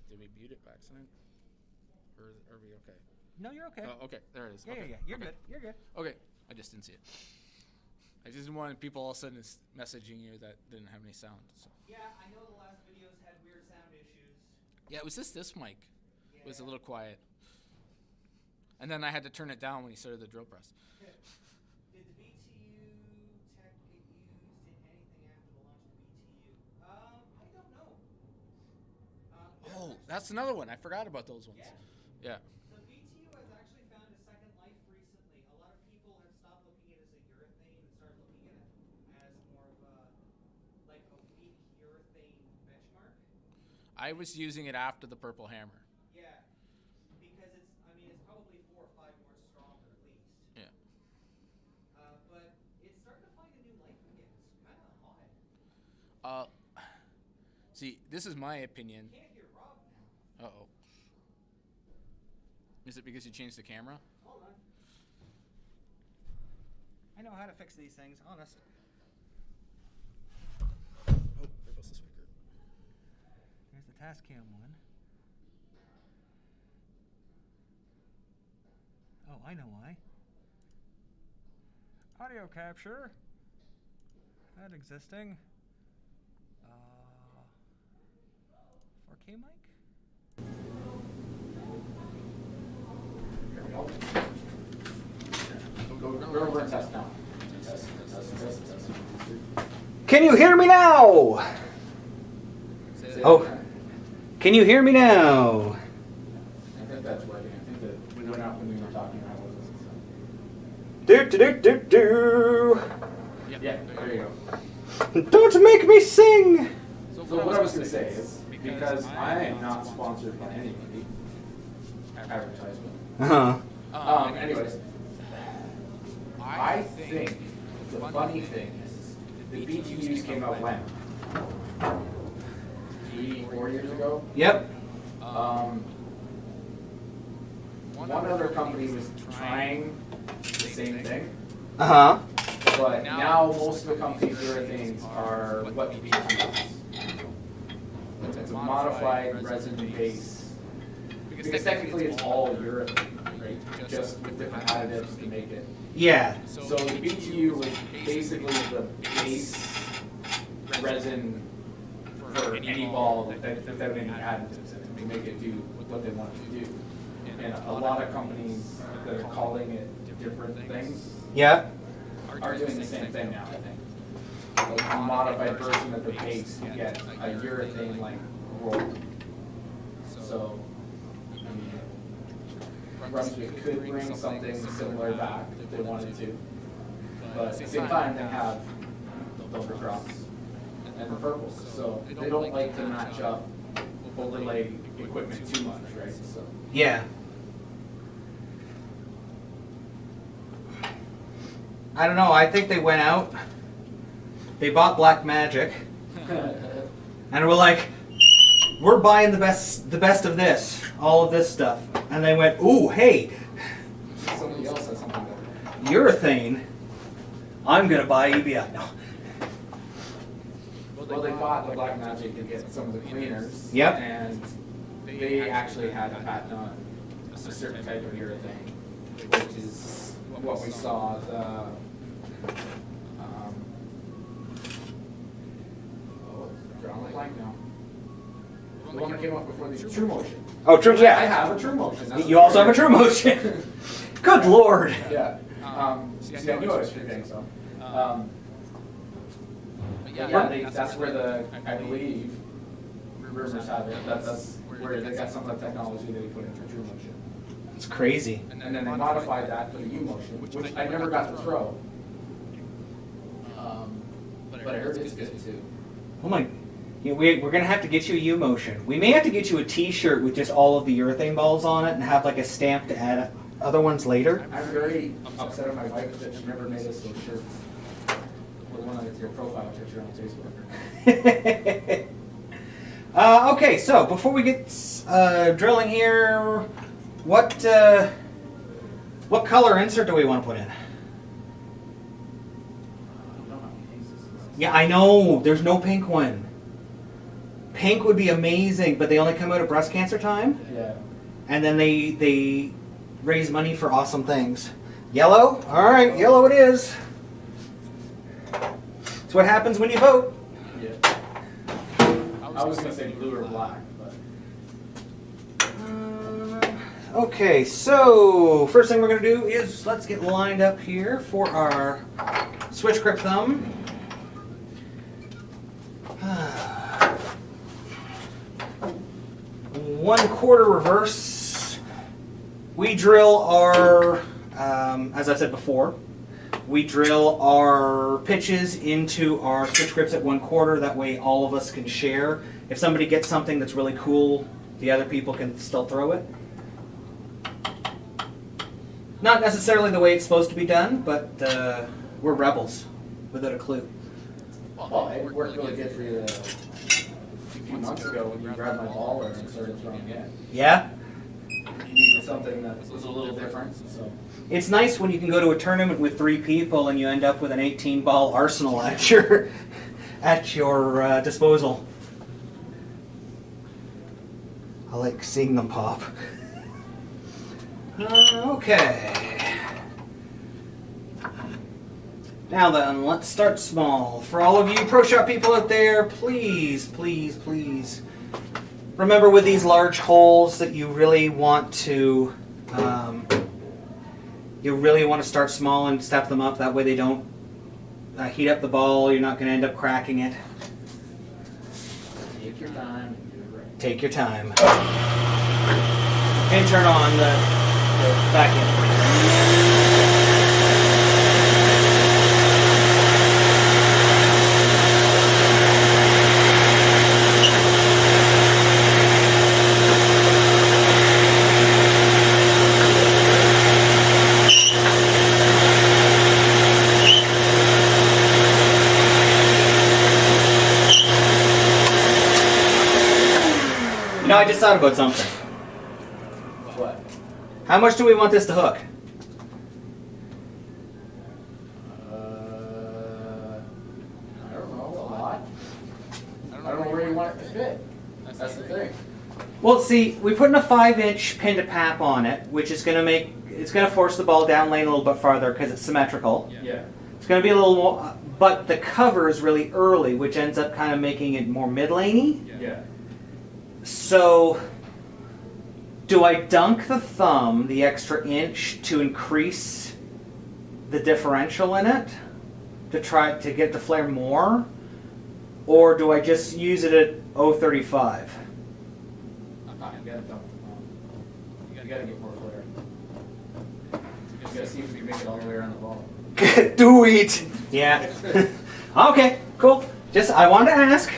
Speaker 5: Did we mute it by accident? Or are we okay?
Speaker 2: No, you're okay.
Speaker 5: Oh, okay, there it is.
Speaker 2: Yeah,
Speaker 5: Okay.
Speaker 2: yeah, yeah. You're
Speaker 5: Okay.
Speaker 2: good. You're good.
Speaker 5: Okay, I just didn't see it. I just didn't want people all of a sudden messaging you that didn't have any sound. So.
Speaker 2: Yeah, I know the last videos had weird sound issues.
Speaker 5: Yeah, it was just this mic.
Speaker 2: Yeah.
Speaker 5: It was a little quiet. And then I had to turn it down when he started the drill press.
Speaker 2: Did the BTU tech get used in anything after the launch of the BTU? I don't know.
Speaker 5: Oh, that's another one. I forgot about those ones.
Speaker 2: Yeah.
Speaker 5: Yeah.
Speaker 2: The BTU has actually found a second life recently. A lot of people have stopped looking at it as a urethane and started looking at it as more of a like a weak urethane benchmark.
Speaker 5: I was using it after the Purple Hammer.
Speaker 2: Yeah, because it's probably 4 or 5 more stronger at least.
Speaker 5: Yeah.
Speaker 2: But it's starting to find a new life again. It's kind of odd.
Speaker 5: See, this is my opinion.
Speaker 2: Can't hear Rob now.
Speaker 5: Uh-oh. Is it because you changed the camera?
Speaker 2: Hold on. I know how to fix these things, honest.
Speaker 5: Oh, there goes the speaker.
Speaker 2: There's the Tascam one. Oh, I know why. Audio capture. That existing. 4K mic?
Speaker 3: Go over and test now. Test.
Speaker 4: Can you hear me now?
Speaker 5: Say that
Speaker 4: Oh,
Speaker 5: again.
Speaker 4: can you hear me now?
Speaker 3: I think that's working. I think that we went out when we were talking. I wasn't.
Speaker 4: Do.
Speaker 3: Yeah, there you go.
Speaker 4: Don't make me sing.
Speaker 3: So what I was going to say is, because I am not sponsored by anybody. Advertisement. Anyways, I think the funny thing is the BTUs came out when? 4 years ago?
Speaker 4: Yep.
Speaker 3: One other company was trying the same thing,
Speaker 4: Uh-huh.
Speaker 3: but now most of the companies' urethanes are what the BTU is. It's a modified resin base, because technically it's all urethane, right? Just with different additives to make it.
Speaker 4: Yeah.
Speaker 3: So the BTU was basically the base resin for any ball without any additives in it to make it do what they want it to do. And a lot of companies that are calling it different things
Speaker 4: Yeah.
Speaker 3: are doing the same thing now, I think. Like a modified version of the base to get a urethane like roll. So, I mean, Brunswick could bring something similar back if they wanted to. But at the same time, they have the double crops and the purples. So they don't like to match up overlay equipment too much, right? So.
Speaker 4: Yeah. I don't know. I think they went out. They bought Black Magic, and we're like, we're buying the best of this, all of this stuff. And they went, ooh, hey,
Speaker 3: Somebody else has something better.
Speaker 4: urethane. I'm gonna buy EBI. No.
Speaker 3: Well, they bought the Black Magic to get some of the cleaners.
Speaker 4: Yep.
Speaker 3: And they actually had a patent on a certain type of urethane, which is what we saw drawing a blank now. The one that came up before the True Motion.
Speaker 4: Oh, true.
Speaker 3: I
Speaker 4: Yeah.
Speaker 3: have a True Motion. That's
Speaker 4: You also have a True Motion. Good Lord.
Speaker 3: Yeah. See, I knew I was forgetting some. That's where I believe, rumors have it, that's where they got some of the technology that they put into True Motion.
Speaker 4: It's crazy.
Speaker 3: And then they modified that for the U Motion, which I never got to throw. But I heard it's good too.
Speaker 4: Oh my. Yeah, we're gonna have to get you a U Motion. We may have to get you a T-shirt with just all of the urethane balls on it and have like a stamp to add other ones later.
Speaker 3: I'm very upset at my wife that she never made us those shirts. The one that's your profile picture on Facebook.
Speaker 4: Okay, so before we get drilling here, what color insert do we want to put in? Yeah, I know. There's no pink one. Pink would be amazing, but they only come out at breast cancer time.
Speaker 3: Yeah.
Speaker 4: And then they raise money for awesome things. Yellow? All right, yellow it is. It's what happens when you vote.
Speaker 3: Yeah. I was going to say blue or black, but.
Speaker 4: Okay, so first thing we're going to do is let's get lined up here for our switch grip thumb. 1/4 reverse. We drill our, as I said before, we drill our pitches into our switch grips at 1/4. That way all of us can share. If somebody gets something that's really cool, the other people can still throw it. Not necessarily the way it's supposed to be done, but we're rebels without a clue.
Speaker 3: Well, it worked really good for you a few months ago when you grabbed my baller and started throwing in.
Speaker 4: Yeah?
Speaker 3: You needed something that was a little different, so.
Speaker 4: It's nice when you can go to a tournament with 3 people and you end up with an 18-ball arsenal at your disposal. I like seeing them pop. Okay. Now then, let's start small. For all of you Pro Shop people out there, please, please, please, remember with these large holes that you really want to start small and step them up. That way they don't heat up the ball. You're not going to end up cracking it.
Speaker 3: Take your time and do it right.
Speaker 4: Take your time. And turn on the vacuum. just thought about something.
Speaker 3: What?
Speaker 4: How much do we want this to hook?
Speaker 3: I don't know, a lot. I don't know where you want it to fit. That's the thing.
Speaker 4: Well, see, we put in a 5-inch pin to pap on it, which is going to it's going to force the ball down lane a little bit farther because it's symmetrical.
Speaker 3: Yeah.
Speaker 4: It's going to be a little more, but the cover is really early, which ends up kind of making it more mid-laney.
Speaker 3: Yeah.
Speaker 4: So, do I dunk the thumb the extra inch to increase the differential in it to try to get the flare more, or do I just use it at 0.35?
Speaker 3: You gotta dump the phone. You gotta get more flare. You gotta see if we can make it all the way around the ball.
Speaker 4: Do it. Yeah. Okay. Cool. Just I wanted to ask.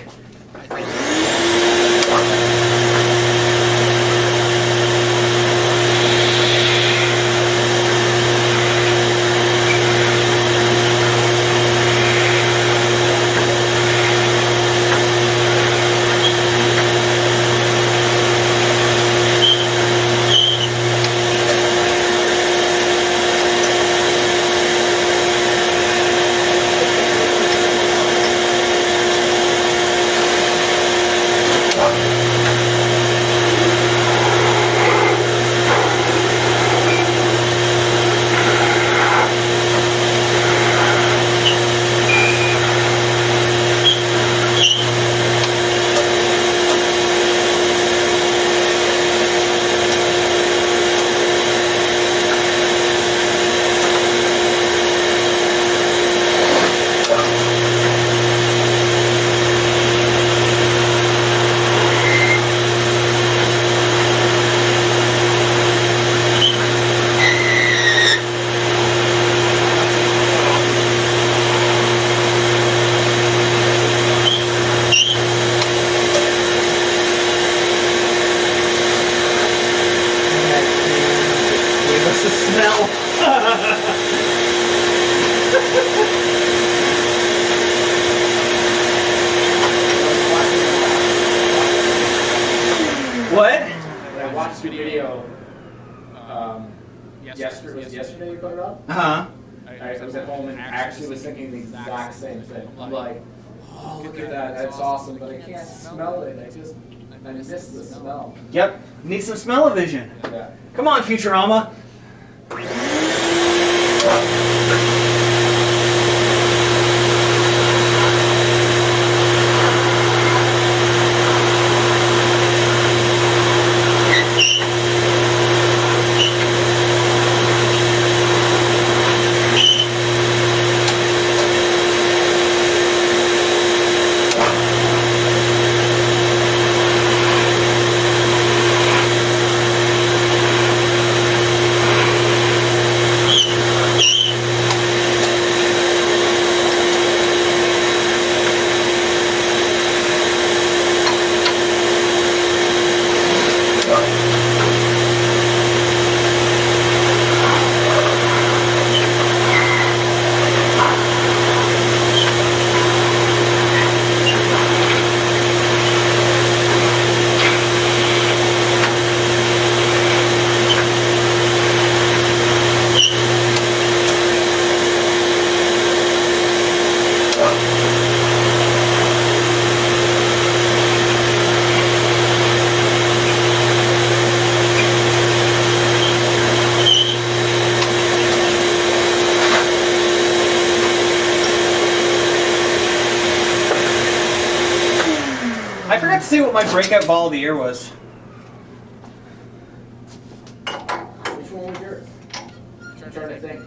Speaker 4: The smell. What?
Speaker 3: I watched the video yesterday you put it up?
Speaker 4: Uh-huh.
Speaker 3: I was at home and actually was thinking the exact same thing. I'm like, oh, look at that, that's awesome, but I can't smell it. I miss the smell.
Speaker 4: Yep. Need some smell-o-vision.
Speaker 3: Yeah.
Speaker 4: Come on, Futurama. I forgot to say what my breakout ball of the year was.
Speaker 3: Which one was yours? I'm trying to think.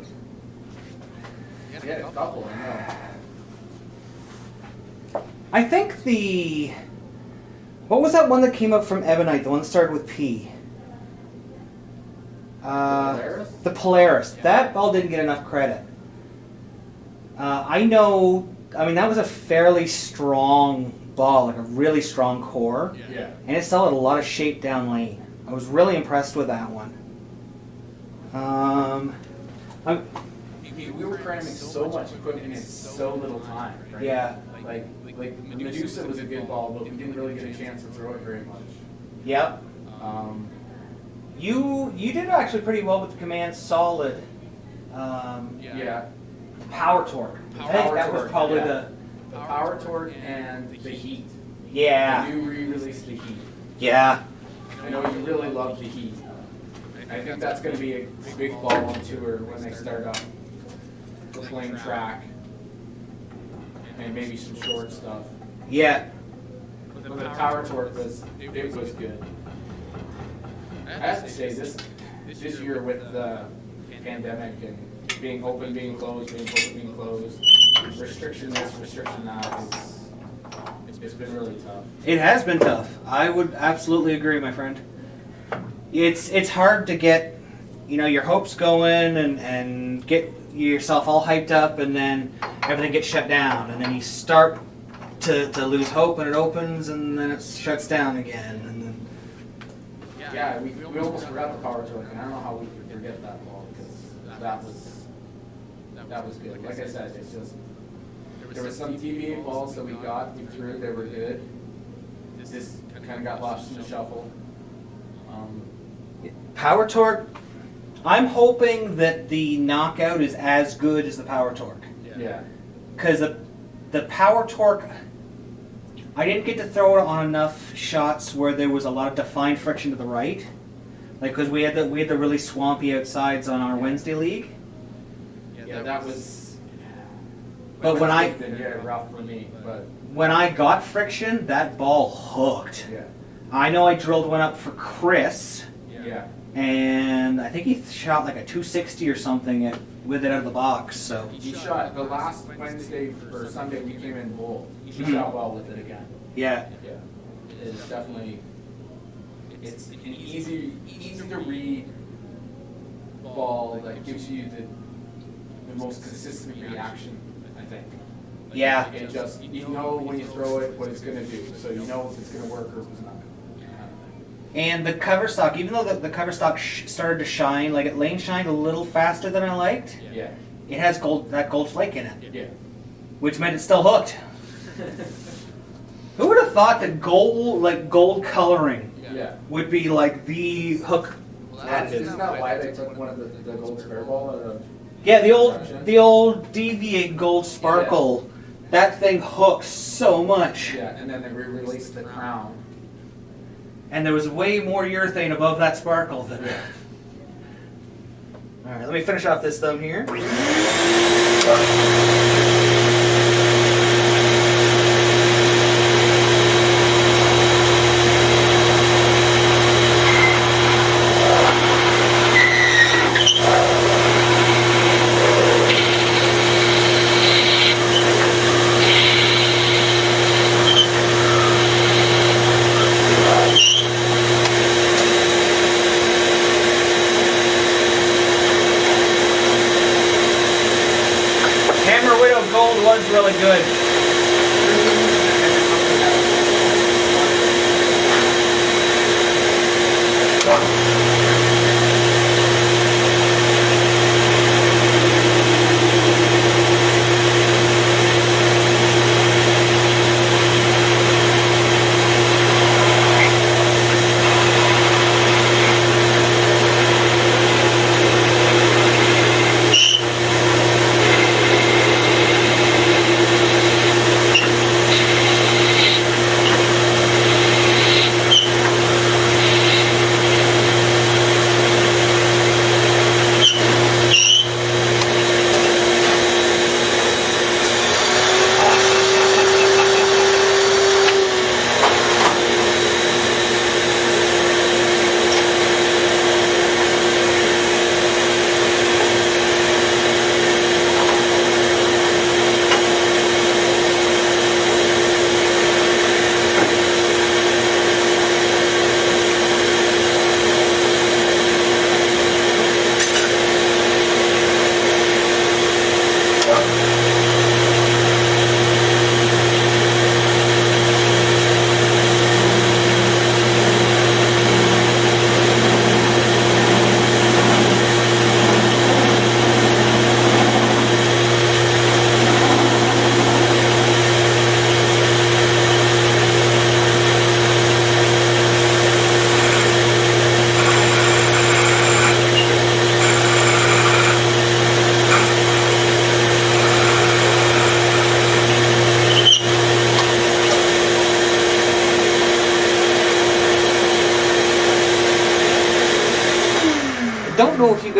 Speaker 3: You had a couple, I know.
Speaker 4: I think the... What was that one that came up from Ebonite? The one that started with P?
Speaker 3: Polaris?
Speaker 4: The Polaris. That ball didn't get enough credit. I know... I mean, that was a fairly strong ball, like a really strong core.
Speaker 3: Yeah.
Speaker 4: And it still had a lot of shape down lane. I was really impressed with that one.
Speaker 3: We were cramming so much equipment in so little time, right?
Speaker 4: Yeah.
Speaker 3: Like Medusa was a good ball, but we didn't really get a chance to throw it very much.
Speaker 4: Yep. You did actually pretty well with the command solid.
Speaker 3: Yeah.
Speaker 4: Power torque. I think that was probably the
Speaker 3: power torque and the heat.
Speaker 4: Yeah.
Speaker 3: You re-released the heat.
Speaker 4: Yeah.
Speaker 3: I know you really love the heat. I think that's going to be a big ball on tour when they start up playing track and maybe some short stuff.
Speaker 4: Yeah.
Speaker 3: But the power torque was good. I have to say this year with the pandemic and being open, being closed, being open, being closed, restriction this, restriction that, it's been really tough.
Speaker 4: It has been tough. I would absolutely agree, my friend. It's hard to get, your hopes going and get yourself all hyped up, and then everything gets shut down, and then you start to lose hope, and it opens, and then it shuts down again, and then.
Speaker 3: Yeah, we almost forgot the power torque, and I don't know how we could forget that ball, because that was good. Like I said, it's just there was some TVA balls that we threw, they were good. This kind of got lost in the shuffle.
Speaker 4: Power torque, I'm hoping that the knockout is as good as the power torque.
Speaker 3: Yeah.
Speaker 4: Because the power torque, I didn't get to throw it on enough shots where there was a lot of defined friction to the right. Like, because we had the really swampy outsides on our Wednesday league.
Speaker 3: Yeah, that was.
Speaker 4: But when
Speaker 3: rough for me, but
Speaker 4: when I got friction, that ball hooked.
Speaker 3: yeah.
Speaker 4: I know I drilled one up for Chris,
Speaker 3: Yeah.
Speaker 4: and I think he shot like a 260 or something with it out of the box. So
Speaker 3: He shot the last Wednesday or Sunday we came in bold. He
Speaker 4: Mhm.
Speaker 3: shot well with it again.
Speaker 4: yeah,
Speaker 3: Yeah. It's definitely it's an easy to read ball that gives you the most consistent reaction, I think.
Speaker 4: yeah.
Speaker 3: It just you know when you throw it what it's gonna do. So you know if it's gonna work or if it's not.
Speaker 4: And the cover stock, even though the cover stock started to shine, like it lane shined a little faster than I liked,
Speaker 3: Yeah.
Speaker 4: it has that gold flake in it,
Speaker 3: Yeah.
Speaker 4: which meant it's still hooked. Who would have thought that gold coloring
Speaker 3: Yeah.
Speaker 4: would be like the hook additive?
Speaker 3: Isn't that why they took one of the gold spare ball out of?
Speaker 4: Yeah, the old Deviate gold sparkle, that thing hooks so much.
Speaker 3: Yeah, and then they re-released the crown.
Speaker 4: And there was way more urethane above that sparkle than. All right, let me finish off this thumb here. Hammer Widow Gold was really good.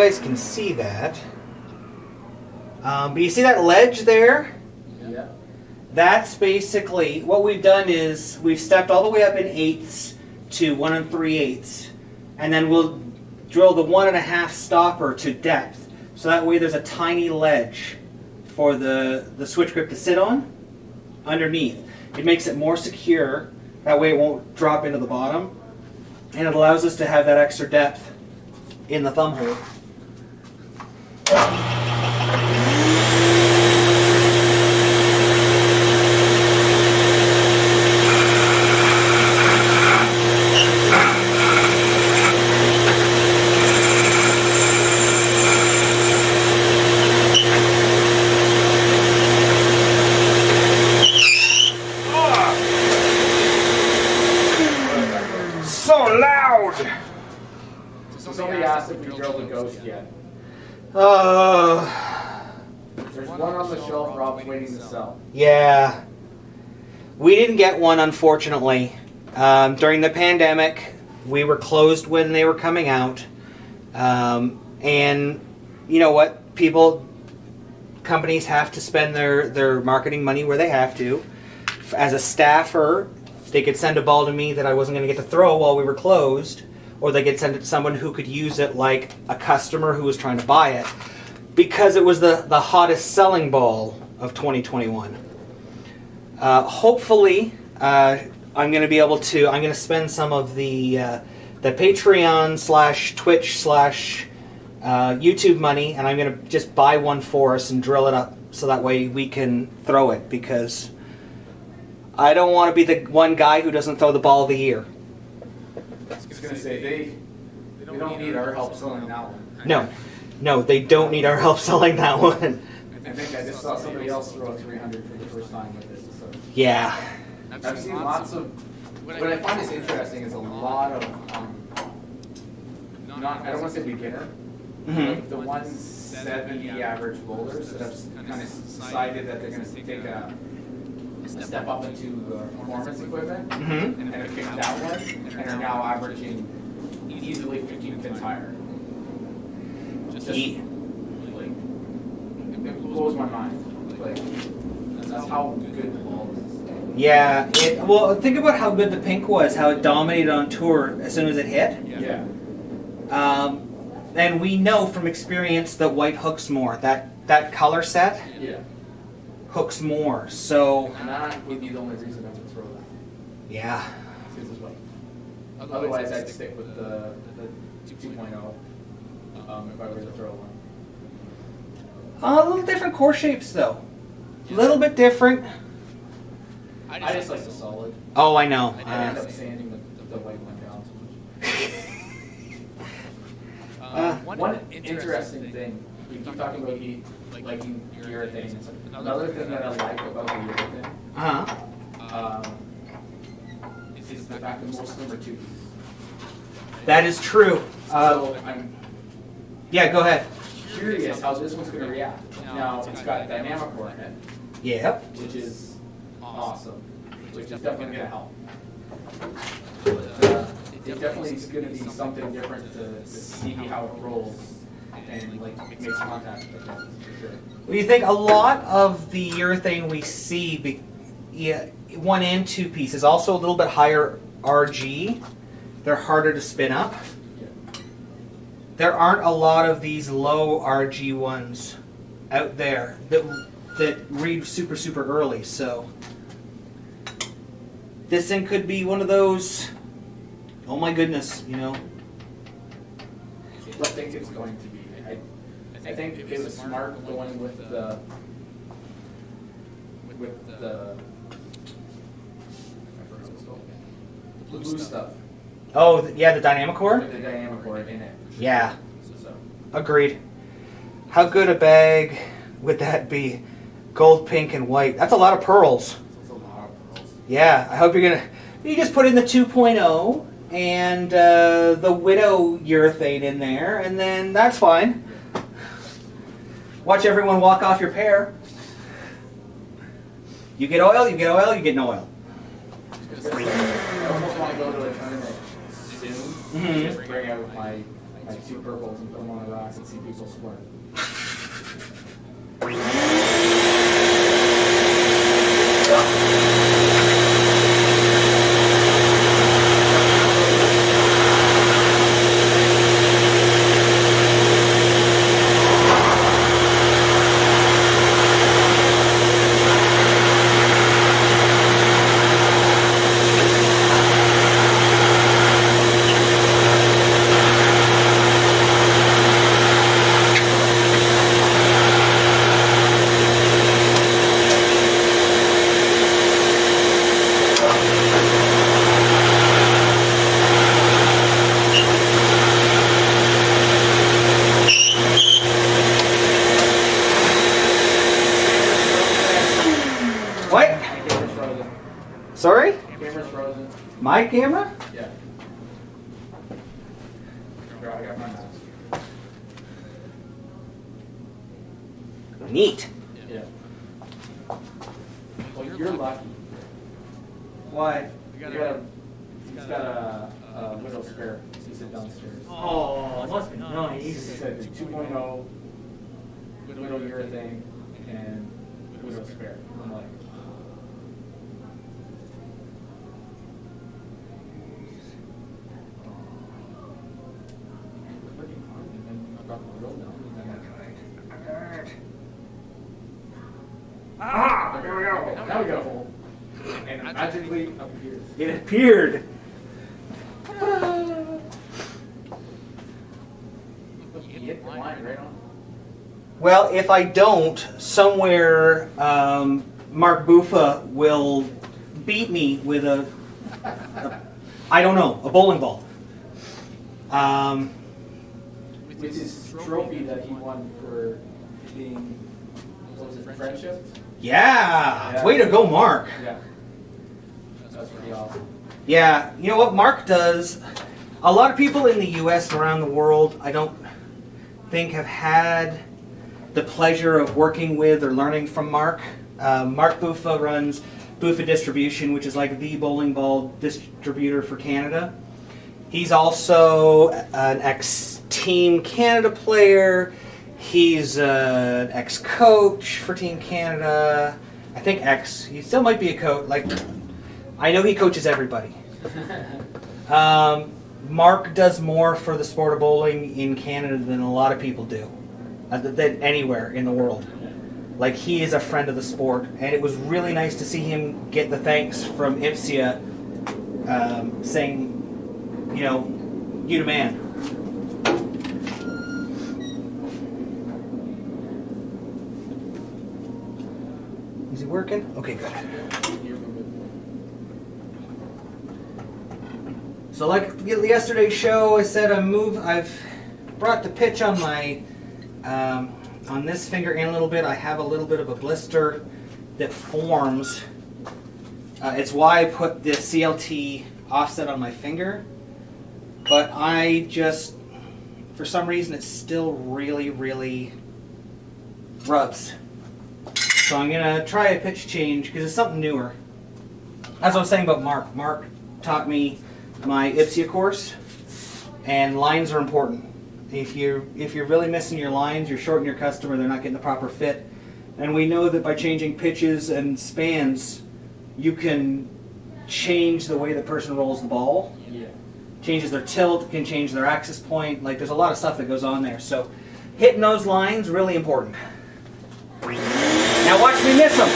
Speaker 4: guys can see that. But you see that ledge there?
Speaker 3: Yeah.
Speaker 4: That's basically what we've done is we've stepped all the way up in 1/8 to 1 3/8, and then we'll drill the 1 1/2 stopper to depth. So that way there's a tiny ledge for the switch grip to sit on underneath. It makes it more secure. That way it won't drop into the bottom. And it allows us to have that extra depth in the thumb hole.
Speaker 3: Somebody asked if we drilled a ghost yet. There's one on the shelf Rob's waiting to sell.
Speaker 4: Yeah. We didn't get one, unfortunately. During the pandemic, we were closed when they were coming out. And you know what? Companies have to spend their marketing money where they have to. As a staffer, they could send a ball to me that I wasn't going to get to throw while we were closed. Or they could send it to someone who could use it, like a customer who was trying to buy it, because it was the hottest selling ball of 2021. Hopefully, I'm going to be able to. I'm going to spend some of the Patreon / Twitch / YouTube money, and I'm going to just buy one for us and drill it up, so that way we can throw it. Because I don't want to be the one guy who doesn't throw the ball of the year.
Speaker 3: I was going to say, they don't need our help selling that one.
Speaker 4: No, they don't need our help selling that one.
Speaker 3: I think I just saw somebody else throw a 300 for the first time with it. So.
Speaker 4: Yeah.
Speaker 3: I've seen lots of. What I find is interesting is a lot of. I don't want to say beginner.
Speaker 4: Mm-hmm.
Speaker 3: The 170 average bowlers that have kind of decided that they're going to take a step up into performance equipment,
Speaker 4: Mm-hmm.
Speaker 3: and have picked that one, and are now averaging easily 15 pins higher. Just like, it blows my mind. Like, that's how good the ball is.
Speaker 4: Yeah. Well, think about how good the pink was, how it dominated on tour as soon as it hit.
Speaker 3: Yeah.
Speaker 4: And we know from experience that white hooks more. That color set
Speaker 3: Yeah.
Speaker 4: hooks more. So
Speaker 3: And that would be the only reason I would throw that.
Speaker 4: yeah.
Speaker 3: Because it's white. Otherwise, I'd stick with the 2.0 if I were to throw one.
Speaker 4: A little different core shapes though. A little bit different.
Speaker 3: I just like the solid.
Speaker 4: Oh, I know.
Speaker 3: I end up sanding the white one down so much. One interesting thing, we keep talking about heat, liking urethane. Another thing that I like about the urethane is the fact that most of them are 2 pieces.
Speaker 4: That is true.
Speaker 3: So I'm
Speaker 4: Yeah, go ahead.
Speaker 3: curious how this one's going to react. Now, it's got dynamic core in it,
Speaker 4: Yep.
Speaker 3: which is awesome, which is definitely going to help. It definitely is going to be something different to see how it rolls and like makes contact with it, for sure.
Speaker 4: Well, you think a lot of the urethane we see, 1 and 2 piece, is also a little bit higher RG. They're harder to spin up.
Speaker 3: Yeah.
Speaker 4: There aren't a lot of these low RG ones out there that read super early. So this thing could be one of those. Oh my goodness, you know.
Speaker 3: I think it's going to be. I think it was smart going with the I forgot what it's called. The blue stuff.
Speaker 4: Oh, yeah, the dynamic core?
Speaker 3: With the dynamic core in it.
Speaker 4: Yeah,
Speaker 3: So.
Speaker 4: agreed. How good a bag would that be? Gold, pink, and white. That's a lot of pearls.
Speaker 3: It's a lot of pearls.
Speaker 4: Yeah, I hope you're going to... You just put in the 2.0 and the Widow urethane in there, and then that's fine. Watch everyone walk off your pair. You get oil, you get oil, you get no oil.
Speaker 3: I almost want to go to a tournament soon.
Speaker 4: Mhm.
Speaker 3: Just bring out my like 2 purples and put them on a rock and see people squirt.
Speaker 4: What?
Speaker 3: Camera's frozen.
Speaker 4: Sorry?
Speaker 3: Camera's frozen.
Speaker 4: My camera?
Speaker 3: Yeah. Here, I got my mask.
Speaker 4: Neat.
Speaker 3: Yeah. Well, you're lucky.
Speaker 4: Why?
Speaker 3: He's got a widow spare. He said downstairs.
Speaker 4: Oh, must be
Speaker 3: He
Speaker 4: nice.
Speaker 3: said the 2.0 widow urethane and widow spare. I'm like, pretty fun. And then I got the grill down. And then there we go. Now we got a hole. And it magically appears.
Speaker 4: It appeared.
Speaker 3: You hit the line right on.
Speaker 4: Well, if I don't, somewhere Mark Buffa will beat me with a I don't know, a bowling ball.
Speaker 3: With his trophy that he won for being, what was it, friendship?
Speaker 4: Yeah, way to go, Mark.
Speaker 3: Yeah. That's pretty awesome.
Speaker 4: Yeah, you know what Mark does? A lot of people in the U.S. and around the world, I don't think have had the pleasure of working with or learning from Mark. Mark Buffa runs Buffa Distribution, which is like the bowling ball distributor for Canada. He's also an ex-Team Canada player. He's an ex-coach for Team Canada. I think ex. He still might be a coach. Like, I know he coaches everybody. Mark does more for the sport of bowling in Canada than a lot of people do, than anywhere in the world. Like, he is a friend of the sport, and it was really nice to see him get the thanks from IPSIA saying, you know, you the man. Is he working? Okay, good. So like yesterday's show, I said I've brought the pitch on my on this finger in a little bit. I have a little bit of a blister that forms. It's why I put the CLT offset on my finger, but I just, for some reason, it still really, really rubs. So I'm gonna try a pitch change because it's something newer. As I was saying about Mark, Mark taught me my IPSIA course, and lines are important. If you're really missing your lines, you're shorting your customer, they're not getting the proper fit. And we know that by changing pitches and spans, you can change the way the person rolls the ball.
Speaker 3: Yeah.
Speaker 4: Changes their tilt, can change their axis point. Like, there's a lot of stuff that goes on there. So hitting those lines, really important. Now watch me miss them.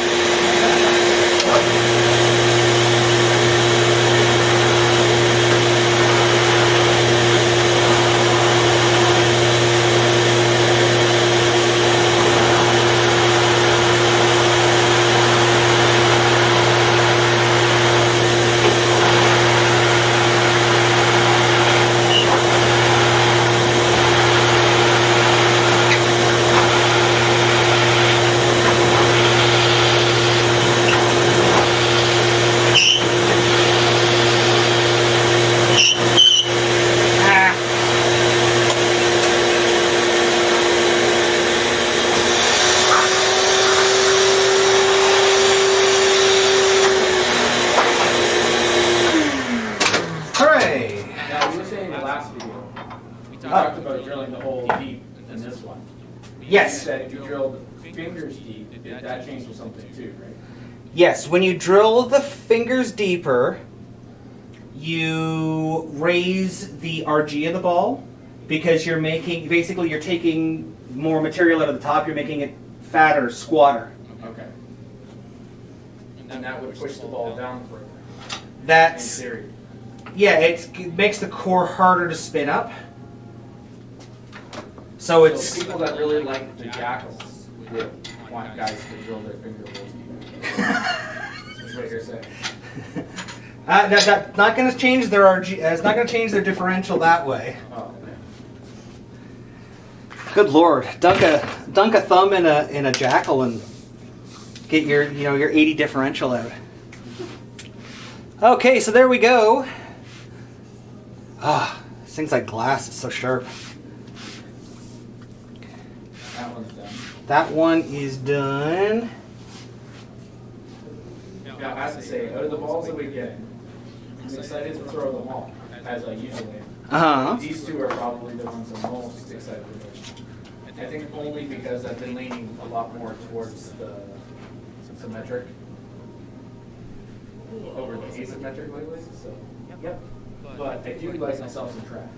Speaker 4: Yes.
Speaker 3: You said you drilled fingers deep. Did that change something too, right?
Speaker 4: Yes, when you drill the fingers deeper, you raise the RG of the ball because you're taking more material out of the top, you're making it fatter, squatter.
Speaker 3: Okay. And that would push the ball down further.
Speaker 4: That's,
Speaker 3: In theory.
Speaker 4: yeah, it makes the core harder to spin up. So it's,
Speaker 3: So people that really like the jackals would want guys to drill their finger holes deep. That's what you're saying.
Speaker 4: that's not going to change their RG, it's not going to change their differential that way.
Speaker 3: Oh, okay.
Speaker 4: Good Lord, dunk a thumb in a jackal and get your 80 differential out. Okay, so there we go. Ah, this thing's like glass, it's so sharp.
Speaker 3: That one's done.
Speaker 4: That one is done.
Speaker 3: Now, I have to say, out of the balls that we get, I'm excited to throw them all, as I usually am.
Speaker 4: Uh-huh.
Speaker 3: These two are probably the ones I'm most excited about. I think only because I've been leaning a lot more towards the symmetric over the asymmetric lately, so. Yep. But I do like myself some track.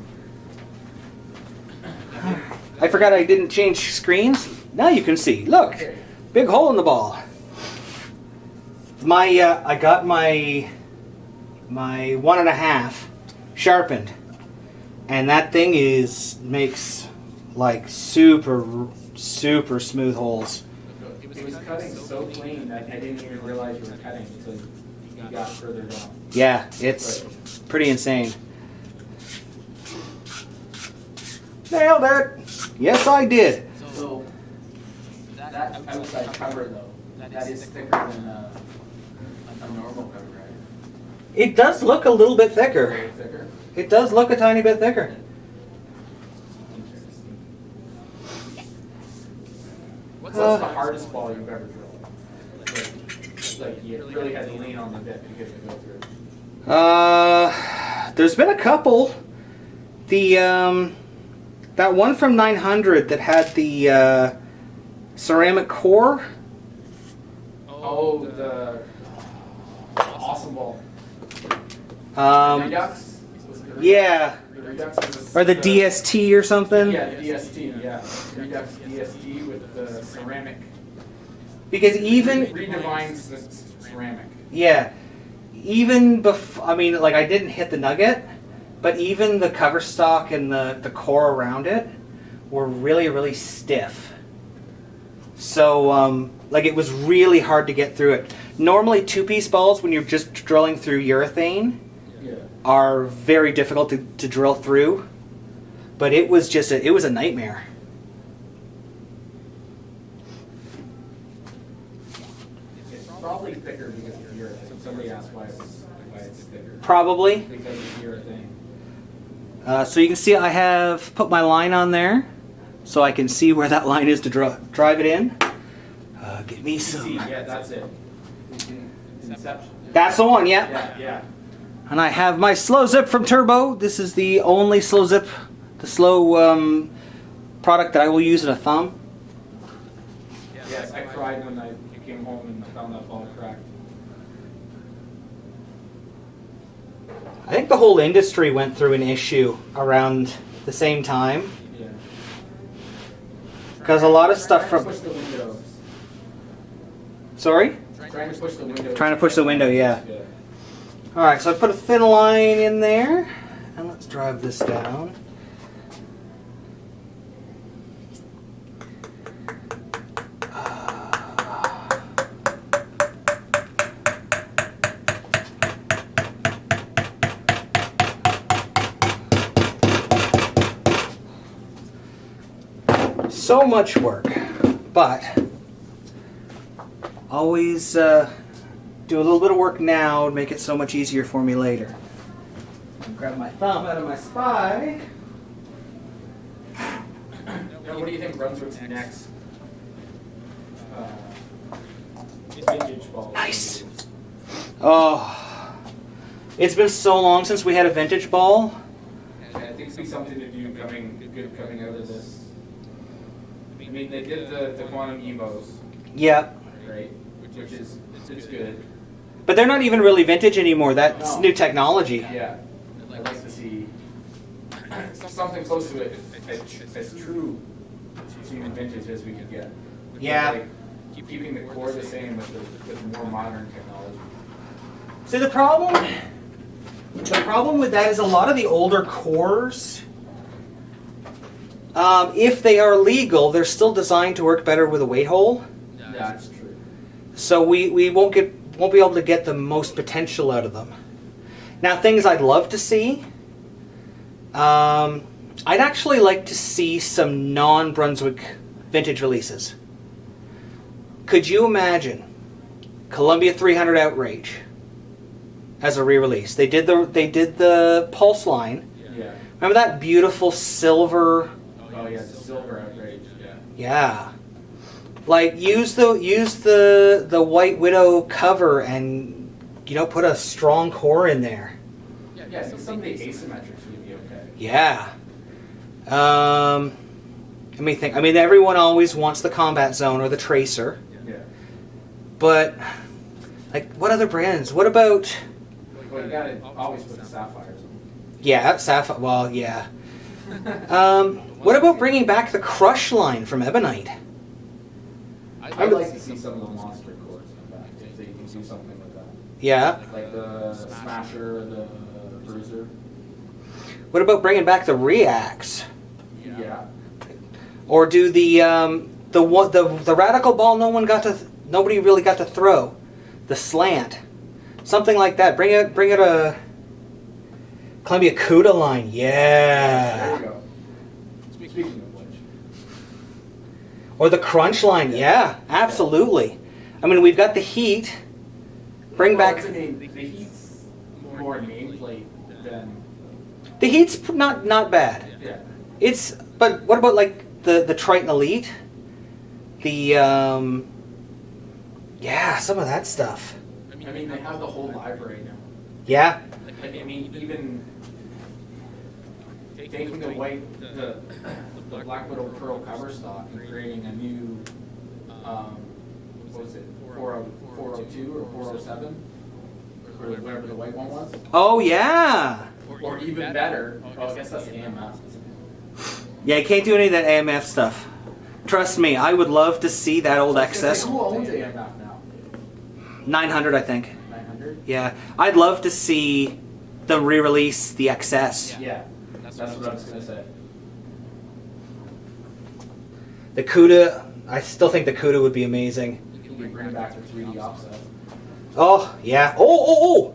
Speaker 4: I forgot I didn't change screens. Now you can see. Look, big hole in the ball. I got my 1.5 sharpened, and that thing makes like super smooth holes.
Speaker 3: It was cutting so clean that I didn't even realize you were cutting until you got further down.
Speaker 4: Yeah, it's pretty insane. Nailed it! Yes, I did.
Speaker 3: So that outside cover though, that is thicker than a normal cover, right?
Speaker 4: It does look a little bit
Speaker 3: A
Speaker 4: thicker.
Speaker 3: little thicker.
Speaker 4: It does look a tiny bit thicker.
Speaker 3: Interesting. What's the hardest ball you've ever drilled? Like you really had to lean on the bit to get it to go through.
Speaker 4: There's been a couple. That one from 900 that had the ceramic core.
Speaker 3: Oh, the awesome ball. Redux? Was it the Redux?
Speaker 4: Yeah,
Speaker 3: The Redux was
Speaker 4: or the DST or something.
Speaker 3: Yeah, the DST, yeah. Redux DST with the ceramic.
Speaker 4: Because even
Speaker 3: Redefines the ceramic.
Speaker 4: yeah, even before I didn't hit the nugget, but even the cover stock and the core around it were really stiff. So it was really hard to get through it. Normally 2-piece balls, when you're just drilling through urethane, are very difficult to drill through. But it was just it was a nightmare.
Speaker 3: It's probably thicker because of urethane. Somebody asked why it's thicker.
Speaker 4: Probably.
Speaker 3: Because of urethane.
Speaker 4: So you can see I have put my line on there, so I can see where that line is to drive it in. Give me some.
Speaker 3: See, yeah, that's it. Inception.
Speaker 4: That's the one, yeah.
Speaker 3: Yeah.
Speaker 4: And I have my slow zip from Turbo. This is the only slow zip, the slow product that I will use in a thumb.
Speaker 3: Yes, I cried when you came home and found that ball cracked.
Speaker 4: I think the whole industry went through an issue around the same time.
Speaker 3: Yeah.
Speaker 4: Because a lot of stuff
Speaker 3: Trying to
Speaker 4: from...
Speaker 3: push the windows.
Speaker 4: Sorry?
Speaker 3: Trying to push the window.
Speaker 4: Trying to push the window, yeah. Alright, so I put a thin line in there. And let's drive this down. So much work, but always do a little bit of work now and make it so much easier for me later. Grab my thumb out of my spy.
Speaker 3: Now, what do you think Brunswick's next vintage ball?
Speaker 4: Nice. Oh, it's been so long since we had a vintage ball.
Speaker 3: I think it'd be something to do coming out of this. mean, they did the quantum evos,
Speaker 4: Yeah.
Speaker 3: right? Which is it's good.
Speaker 4: But they're not even really vintage anymore. That's
Speaker 3: No.
Speaker 4: new technology.
Speaker 3: Yeah, I'd like to see something close to it as true to vintage as we could get.
Speaker 4: Yeah.
Speaker 3: Like, keeping the core the same with more modern technology.
Speaker 4: So the problem with that is a lot of the older cores, if they are legal, they're still designed to work better with a weight hole.
Speaker 3: That's true.
Speaker 4: So we won't be able to get the most potential out of them. Now, things I'd love to see. I'd actually like to see some non-Brunswick vintage releases. Could you imagine Columbia 300 Outrage as a re-release? They did the Pulse line.
Speaker 3: Yeah.
Speaker 4: Remember that beautiful silver?
Speaker 3: Oh yeah, it's a silver outrage. Yeah.
Speaker 4: Yeah. Like use the White Widow cover and put a strong core in there.
Speaker 3: Yeah, some of the asymmetrics would be okay.
Speaker 4: Yeah. Let me think. I mean, everyone always wants the Combat Zone or the Tracer.
Speaker 3: Yeah.
Speaker 4: But, like, what other brands? What about...
Speaker 3: Well, you gotta always put the sapphires on.
Speaker 4: Yeah, Sapphire. Well, yeah. What about bringing back the Crush line from Ebonite?
Speaker 3: I'd like to see some of the monster cores come back, if they can do something with that.
Speaker 4: Yeah.
Speaker 3: Like the Smasher, the Bruiser.
Speaker 4: What about bringing back the Reacts?
Speaker 3: Yeah.
Speaker 4: Or do the Radical Ball nobody really got to throw? The Slant. Something like that. Bring it a Columbia CUDA line. Yeah.
Speaker 3: There you go. Speaking of which.
Speaker 4: Or the Crunch line. Yeah, absolutely. I mean, we've got the Heat. Bring back...
Speaker 3: I mean, the Heat's more nameplate than...
Speaker 4: The Heat's not bad.
Speaker 3: Yeah.
Speaker 4: But what about like the Triton Elite? Yeah, some of that stuff.
Speaker 3: I mean, they have the whole library now.
Speaker 4: Yeah.
Speaker 3: Like, I mean, even taking the Black Widow Pearl cover stock and creating a new, what was it, 402 or 407? Or whatever the white one was?
Speaker 4: Oh yeah.
Speaker 3: Or even better, well, I guess that's AMF.
Speaker 4: Yeah, you can't do any of that AMF stuff. Trust me, I would love to see that old XS.
Speaker 3: Who owns AMF now?
Speaker 4: 900, I think.
Speaker 3: 900?
Speaker 4: Yeah, I'd love to see them re-release the XS.
Speaker 3: Yeah, that's what I was going to say.
Speaker 4: The CUDA, I still think the CUDA would be amazing.
Speaker 3: You can bring back the 3D offset.
Speaker 4: Oh, yeah. Oh!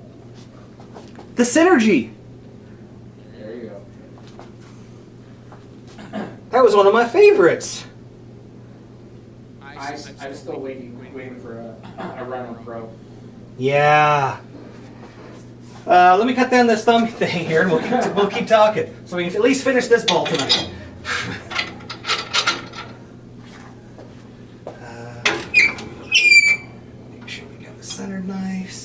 Speaker 4: The Synergy!
Speaker 3: There you go.
Speaker 4: That was one of my favorites.
Speaker 3: I'm still waiting for a run on Pro.
Speaker 4: Yeah. Let me cut down this thumb thing here, and we'll keep talking, so we can at least finish this ball tonight. Make sure we got the center nice.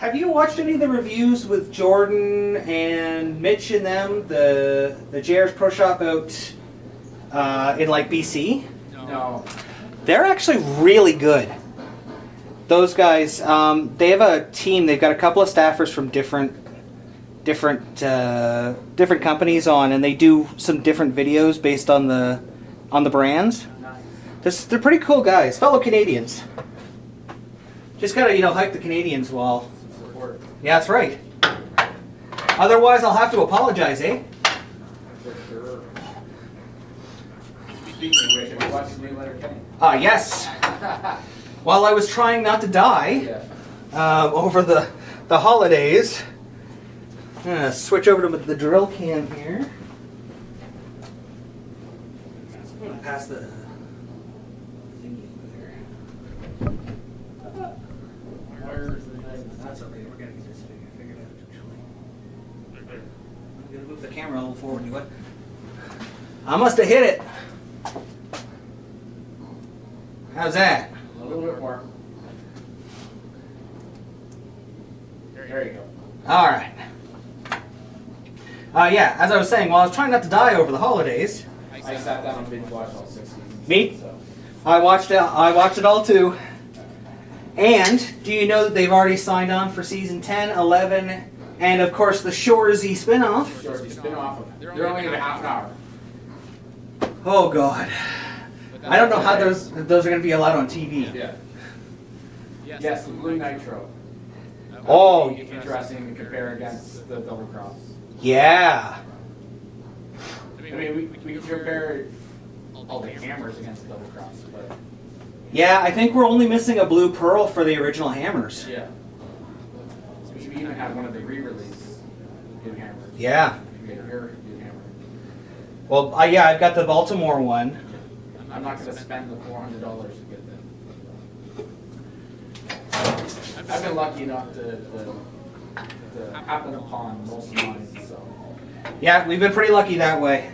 Speaker 4: Have you watched any of the reviews with Jordan and Mitch and them, the JR's Pro Shop out in like BC?
Speaker 3: No.
Speaker 4: They're actually really good. Those guys, they have a team. They've got a couple of staffers from different companies on, and they do some different videos based on the brands. They're pretty cool guys, fellow Canadians. Just gotta hype the Canadians while. Yeah, that's right. Otherwise, I'll have to apologize, eh?
Speaker 3: For sure. Speaking of which, have you watched the new Letterkenny?
Speaker 4: Yes. While I was trying not to die over the holidays, I'm gonna switch over to the drill cam here. I'm gonna pass the thingy over there. That's okay. We're gonna get this figured out eventually. I'm gonna move the camera a little forward. What? I must have hit it. How's that?
Speaker 3: A little bit more. There you go.
Speaker 4: All right. Yeah, as I was saying, while I was trying not to die over the holidays,
Speaker 3: I sat down and binge watched all 6 seasons.
Speaker 4: Me?
Speaker 3: So.
Speaker 4: I watched it all too. And do you know that they've already signed on for season 10, 11, and of course the Shoresy spinoff?
Speaker 3: Sure, the spin-off of it. They're only in a half an hour.
Speaker 4: Oh God. I don't know how those are going to be allowed on TV.
Speaker 3: Yeah. Yes, the Blue Nitro.
Speaker 4: Oh,
Speaker 3: Interesting to compare against the Double Cross.
Speaker 4: yeah.
Speaker 3: I mean, we can compare all the hammers against the Double Cross, but
Speaker 4: Yeah, I think we're only missing a blue pearl for the original hammers.
Speaker 3: yeah. We even had one of the re-release new hammers.
Speaker 4: Yeah.
Speaker 3: We had your new hammer.
Speaker 4: Well, yeah, I've got the Baltimore one.
Speaker 3: I'm not going to spend the $400 to get that. I've been lucky enough to happen upon most of mine, so.
Speaker 4: Yeah, we've been pretty lucky that way.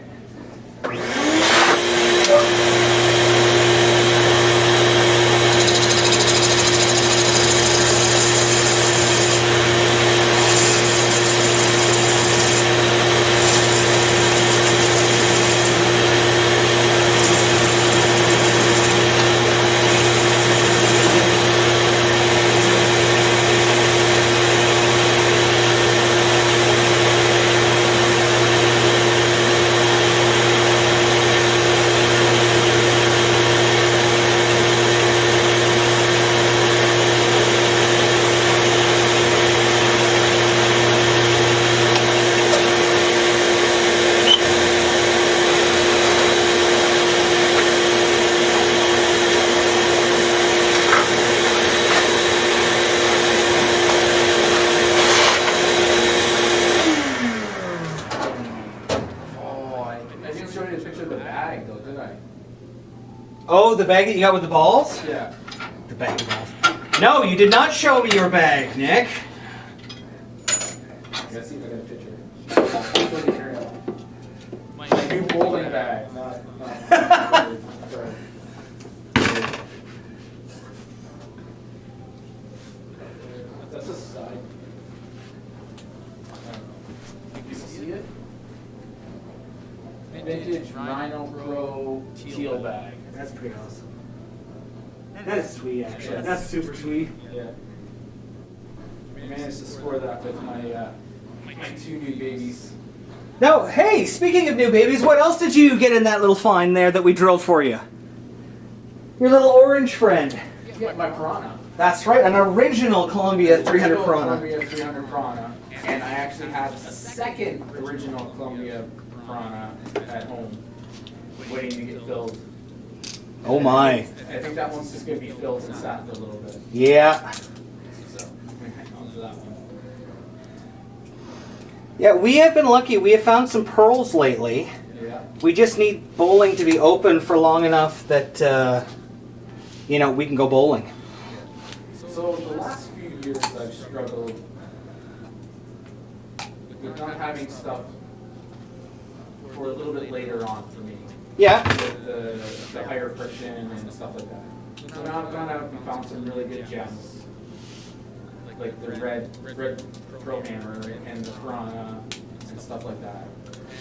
Speaker 4: Oh, the bag that you got with the balls?
Speaker 3: Yeah.
Speaker 4: The bag of balls. No, you did not show me your bag, Nick.
Speaker 3: Let's see if I got a picture. My new bowling bag. That's a side. You see it? Vintage Rhino Pro teal bag.
Speaker 4: That's pretty awesome. That is sweet, actually. That's super sweet.
Speaker 3: Yeah. I managed to score that with my 2 new babies.
Speaker 4: Now, hey, speaking of new babies, what else did you get in that little find there that we drilled for you? Your little orange friend.
Speaker 3: Yeah, my Piranha.
Speaker 4: That's right, an original Columbia 300 Piranha.
Speaker 3: Columbia 300 Piranha. And I actually have a second original Columbia Piranha at home, waiting to get filled.
Speaker 4: Oh my.
Speaker 3: I think that one's just going to be filled and sat for a little bit.
Speaker 4: Yeah.
Speaker 3: So, I'm going to hang on to that one.
Speaker 4: Yeah, we have been lucky. We have found some pearls lately.
Speaker 3: Yeah.
Speaker 4: We just need bowling to be open for long enough that, we can go bowling.
Speaker 3: So the last few years I've struggled with not having stuff for a little bit later on for me.
Speaker 4: Yeah.
Speaker 3: With the higher friction and stuff like that. So now I've gone out and found some really good gems. Like the red Pro Hammer and the Piranha and stuff like that.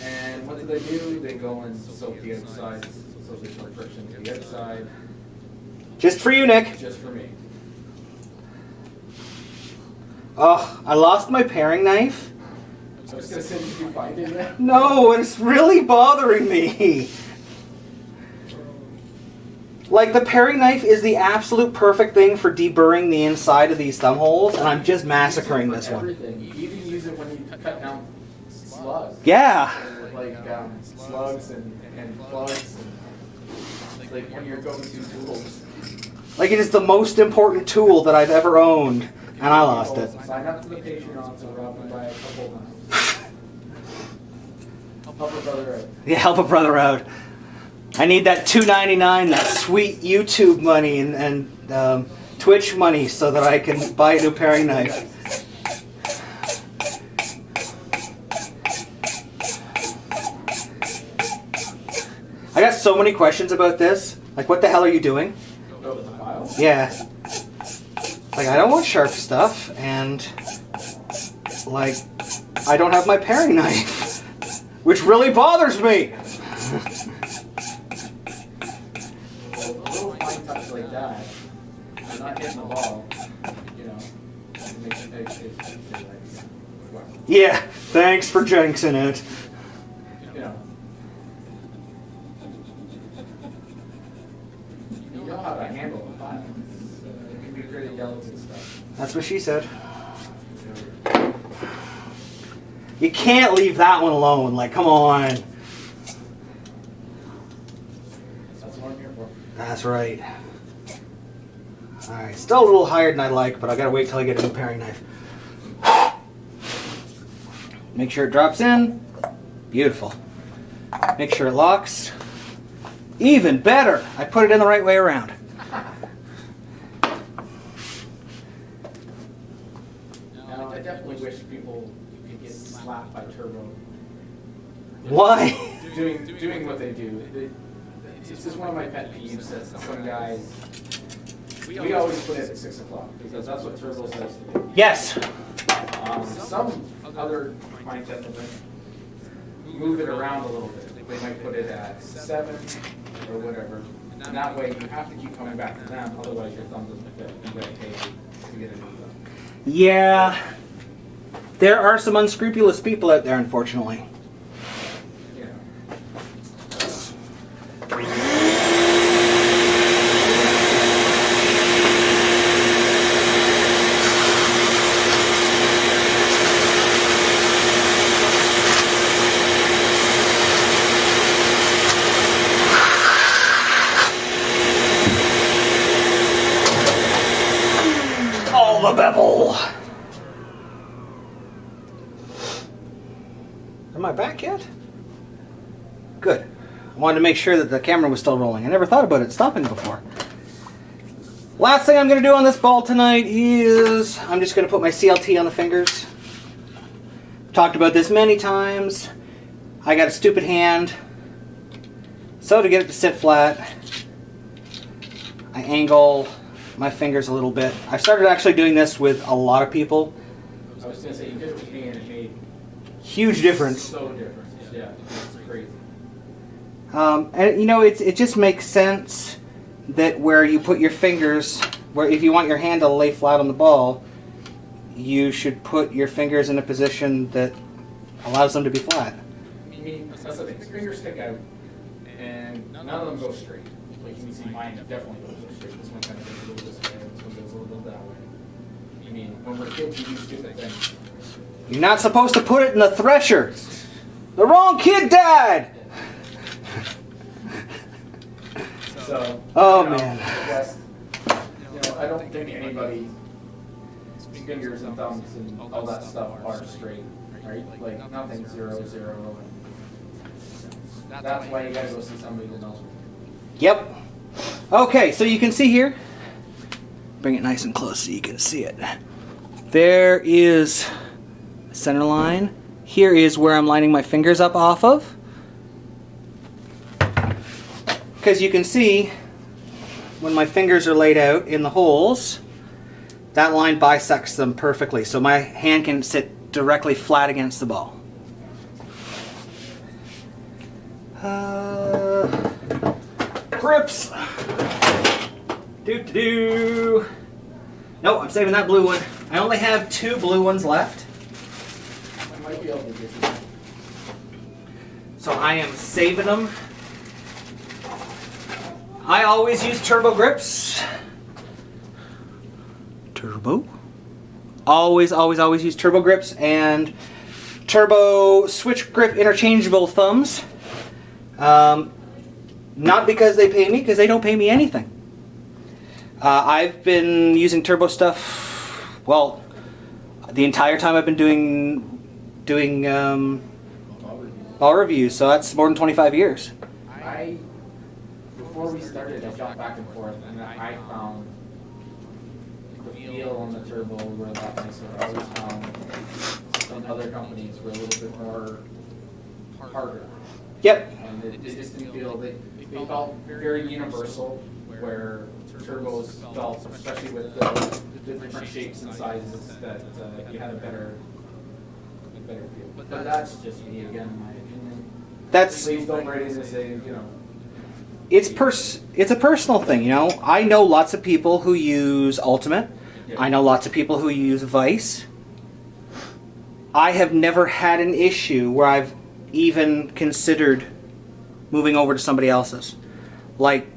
Speaker 3: And what do? They go and soak the outside, so there's no friction to the outside.
Speaker 4: Just for you, Nick.
Speaker 3: Just for me.
Speaker 4: Oh, I lost my paring knife.
Speaker 3: I was going to say, did you find it yet?
Speaker 4: No, it's really bothering me. Like, the paring knife is the absolute perfect thing for deburring the inside of these thumb holes, and I'm just massacring this one.
Speaker 3: Everything. You even use it when you cut down slugs.
Speaker 4: Yeah.
Speaker 3: Like slugs and plugs and like one of your go-to tools.
Speaker 4: Like, it is the most important tool that I've ever owned, and I lost it.
Speaker 3: Sign up to the Patreon so Rob can buy a couple of them. Help a brother out.
Speaker 4: Yeah, help a brother out. I need that $2.99, that sweet YouTube money and Twitch money so that I can buy a new paring knife. I got so many questions about this. Like, what the hell are you doing?
Speaker 3: Oh, while.
Speaker 4: Yeah. Like, I don't want sharp stuff, and, like, I don't have my paring knife, which really bothers me.
Speaker 3: Well, a little fine touch like that, you're not hitting the ball, you know, it makes like, well,
Speaker 4: Yeah, thanks for jinxing it.
Speaker 3: you know. You know how to handle a file. It can be pretty delicate stuff.
Speaker 4: That's what she said. You can't leave that one alone. Like, come on.
Speaker 3: That's what I'm here for.
Speaker 4: That's right. Alright, still a little higher than I like, but I gotta wait till I get a new paring knife. Make sure it drops in. Beautiful. Make sure it locks. Even better. I put it in the right way around.
Speaker 3: Now, I definitely wish people could get slapped by Turbo.
Speaker 4: Why?
Speaker 3: Doing what they do. It's just one of my pet peeves that some guys, we always put it at 6 o'clock because that's what Turbo says to do.
Speaker 4: Yes.
Speaker 3: Some other fine gentlemen move it around a little bit. They might put it at 7 or whatever. And that way you have to keep coming back to them, otherwise your thumb doesn't fit. You gotta pay to get a new thumb.
Speaker 4: Yeah. There are some unscrupulous people out there, unfortunately.
Speaker 3: You know.
Speaker 4: All the bevel. Am I back yet? Good. I wanted to make sure that the camera was still rolling. I never thought about it stopping before. Last thing I'm going to do on this ball tonight is I'm just going to put my CLT on the fingers. Talked about this many times. I got a stupid hand. So to get it to sit flat, I angle my fingers a little bit. I've started actually doing this with a lot of people.
Speaker 3: I was going to say, you did it with me and it made
Speaker 4: Huge difference.
Speaker 3: so different. Yeah, it's crazy.
Speaker 4: And you know, it just makes sense that where you put your fingers, where if you want your hand to lay flat on the ball, you should put your fingers in a position that allows them to be flat.
Speaker 3: I mean, that's the thing. Fingers stick out, and none of them go straight. Like you can see, mine definitely goes straight. This one kind of goes a little this way, this one goes a little that way. I mean, when we're kids, we do stupid things.
Speaker 4: You're not supposed to put it in the thresher. The wrong kid died.
Speaker 3: So,
Speaker 4: Oh,
Speaker 3: you know,
Speaker 4: man.
Speaker 3: I guess, you know, I don't think anybody's fingers and thumbs and all that stuff are straight, right? Like nothing's 0, 0. And that's why you gotta go see somebody that knows.
Speaker 4: Yep. Okay, so you can see here. Bring it nice and close so you can see it. There is a center line. Here is where I'm lining my fingers up off of. Because you can see when my fingers are laid out in the holes, that line bisects them perfectly. So my hand can sit directly flat against the ball. Grips. Do. No, I'm saving that blue one. I only have 2 blue ones left.
Speaker 3: I might be able to get this.
Speaker 4: So I am saving them. I always use turbo grips. Turbo. Always use turbo grips and turbo switch grip interchangeable thumbs. Not because they pay me, because they don't pay me anything. I've been using turbo stuff, well, the entire time I've been doing ball reviews, so that's more than 25 years.
Speaker 3: Before we started, I jumped back and forth, and I found the feel on the turbo were a lot nicer. I always found some other companies were a little bit more harder.
Speaker 4: Yep.
Speaker 3: And it just didn't feel, they felt very universal, where turbos felt, especially with the different shapes and sizes, that you had a better feel. But that's just me, again, in my opinion. Please don't write in and say, you know.
Speaker 4: It's a personal thing, you know. I know lots of people who use Ultimate.
Speaker 3: Yeah.
Speaker 4: I know lots of people who use Vice. I have never had an issue where I've even considered moving over to somebody else's. Like,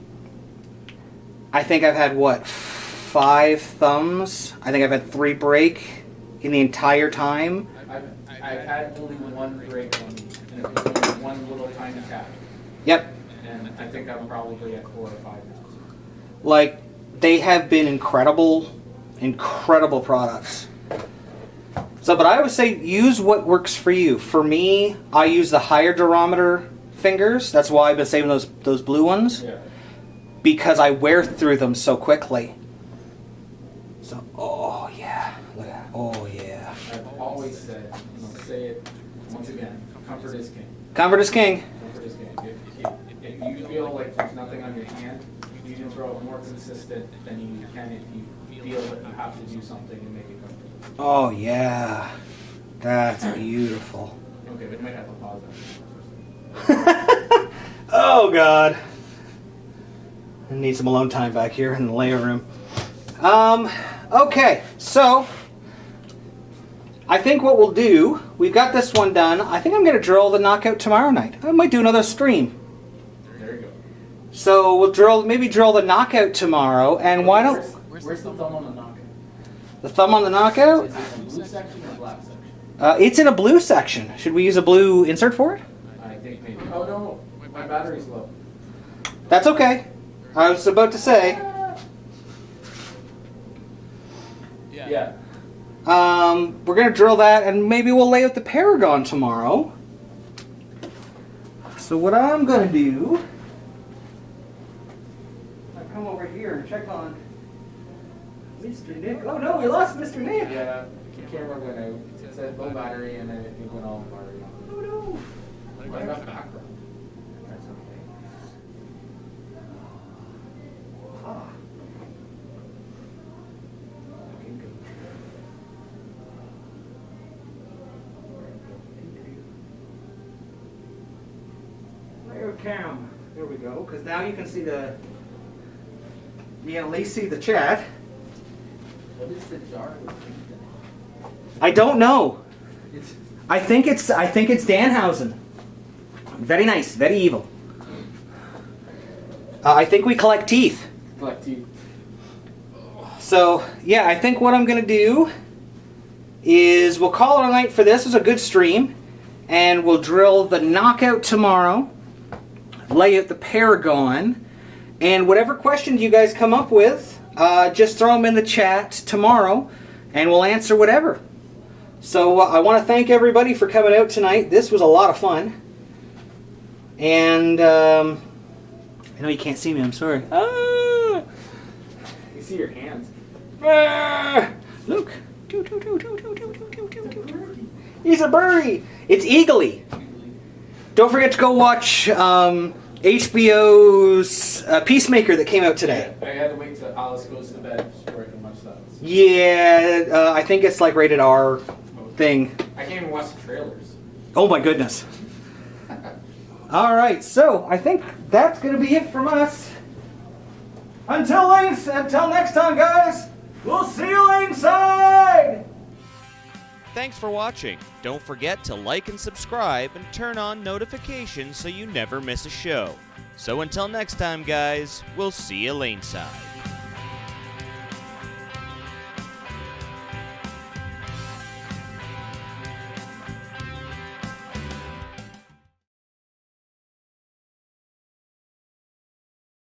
Speaker 4: I think I've had, 5 thumbs? I think I've had 3 break in the entire time.
Speaker 3: I've had only 1 break on me, and it was only 1 little tiny tap.
Speaker 4: Yep.
Speaker 3: And I think I'm probably at 4 or 5 now.
Speaker 4: Like, they have been incredible products. So, but I always say use what works for you. For me, I use the higher durometer fingers. That's why I've been saving those blue ones.
Speaker 3: Yeah.
Speaker 4: Because I wear through them so quickly. So, oh yeah. Look at that. Oh yeah.
Speaker 3: I've always said, and I'll say it once again, comfort is king.
Speaker 4: Comfort is king.
Speaker 3: Comfort is king. If you feel like there's nothing on your hand, you can throw it more consistent than you can if you feel that you have to do something and make it comfortable.
Speaker 4: Oh yeah. That's beautiful.
Speaker 3: Okay, we might have to pause that.
Speaker 4: Oh God. I need some alone time back here in the layer room. Okay, so I think what we'll do, we've got this one done. I think I'm going to drill the knockout tomorrow night. I might do another stream.
Speaker 3: There you go.
Speaker 4: So we'll maybe drill the knockout tomorrow, and why don't...
Speaker 3: Where's the thumb on the knockout?
Speaker 4: The thumb on the knockout?
Speaker 3: Is it in blue section or black section?
Speaker 4: It's in a blue section. Should we use a blue insert for it?
Speaker 3: I think maybe. Oh no, my battery's low.
Speaker 4: That's okay. I was about to say.
Speaker 3: Yeah.
Speaker 4: We're going to drill that, and maybe we'll lay out the Paragon tomorrow. So what I'm going to do, I'll come over here and check on Mr. Nick. Oh no, we lost Mr. Nick.
Speaker 3: Yeah, the camera went out. It said low battery, and then it went all battery on.
Speaker 4: Oh no.
Speaker 3: What about background?
Speaker 4: That's okay. Ah. Okay, good. Layer cam. There we go. Because now you can see you can at least see the chat.
Speaker 3: What is the jar with pink in it?
Speaker 4: I don't know.
Speaker 3: It's
Speaker 4: I think it's Danhausen. Very nice, very evil. I think we collect teeth.
Speaker 3: collect teeth.
Speaker 4: So yeah, I think what I'm gonna do is we'll call it a night for this. It was a good stream, and we'll drill the knockout tomorrow, lay out the Paragon, and whatever questions you guys come up with, just throw them in the chat tomorrow, and we'll answer whatever. So I want to thank everybody for coming out tonight. This was a lot of fun. And I know you can't see me. I'm sorry. Ah!
Speaker 3: You see your hands.
Speaker 4: Ah! Look. He's a birdie. It's eagly. Don't forget to go watch HBO's Peacemaker that came out today.
Speaker 3: I had to wait till Alice goes to bed before I can watch that.
Speaker 4: Yeah, I think it's like rated R thing.
Speaker 3: I can't even watch the trailers.
Speaker 4: Oh my goodness. All right, so I think that's going to be it from us. Until next time, guys, we'll see you laneside.
Speaker 1: Thanks for watching. Don't forget to like and subscribe and turn on notifications so you never miss a show. So until next time, guys, we'll see you laneside.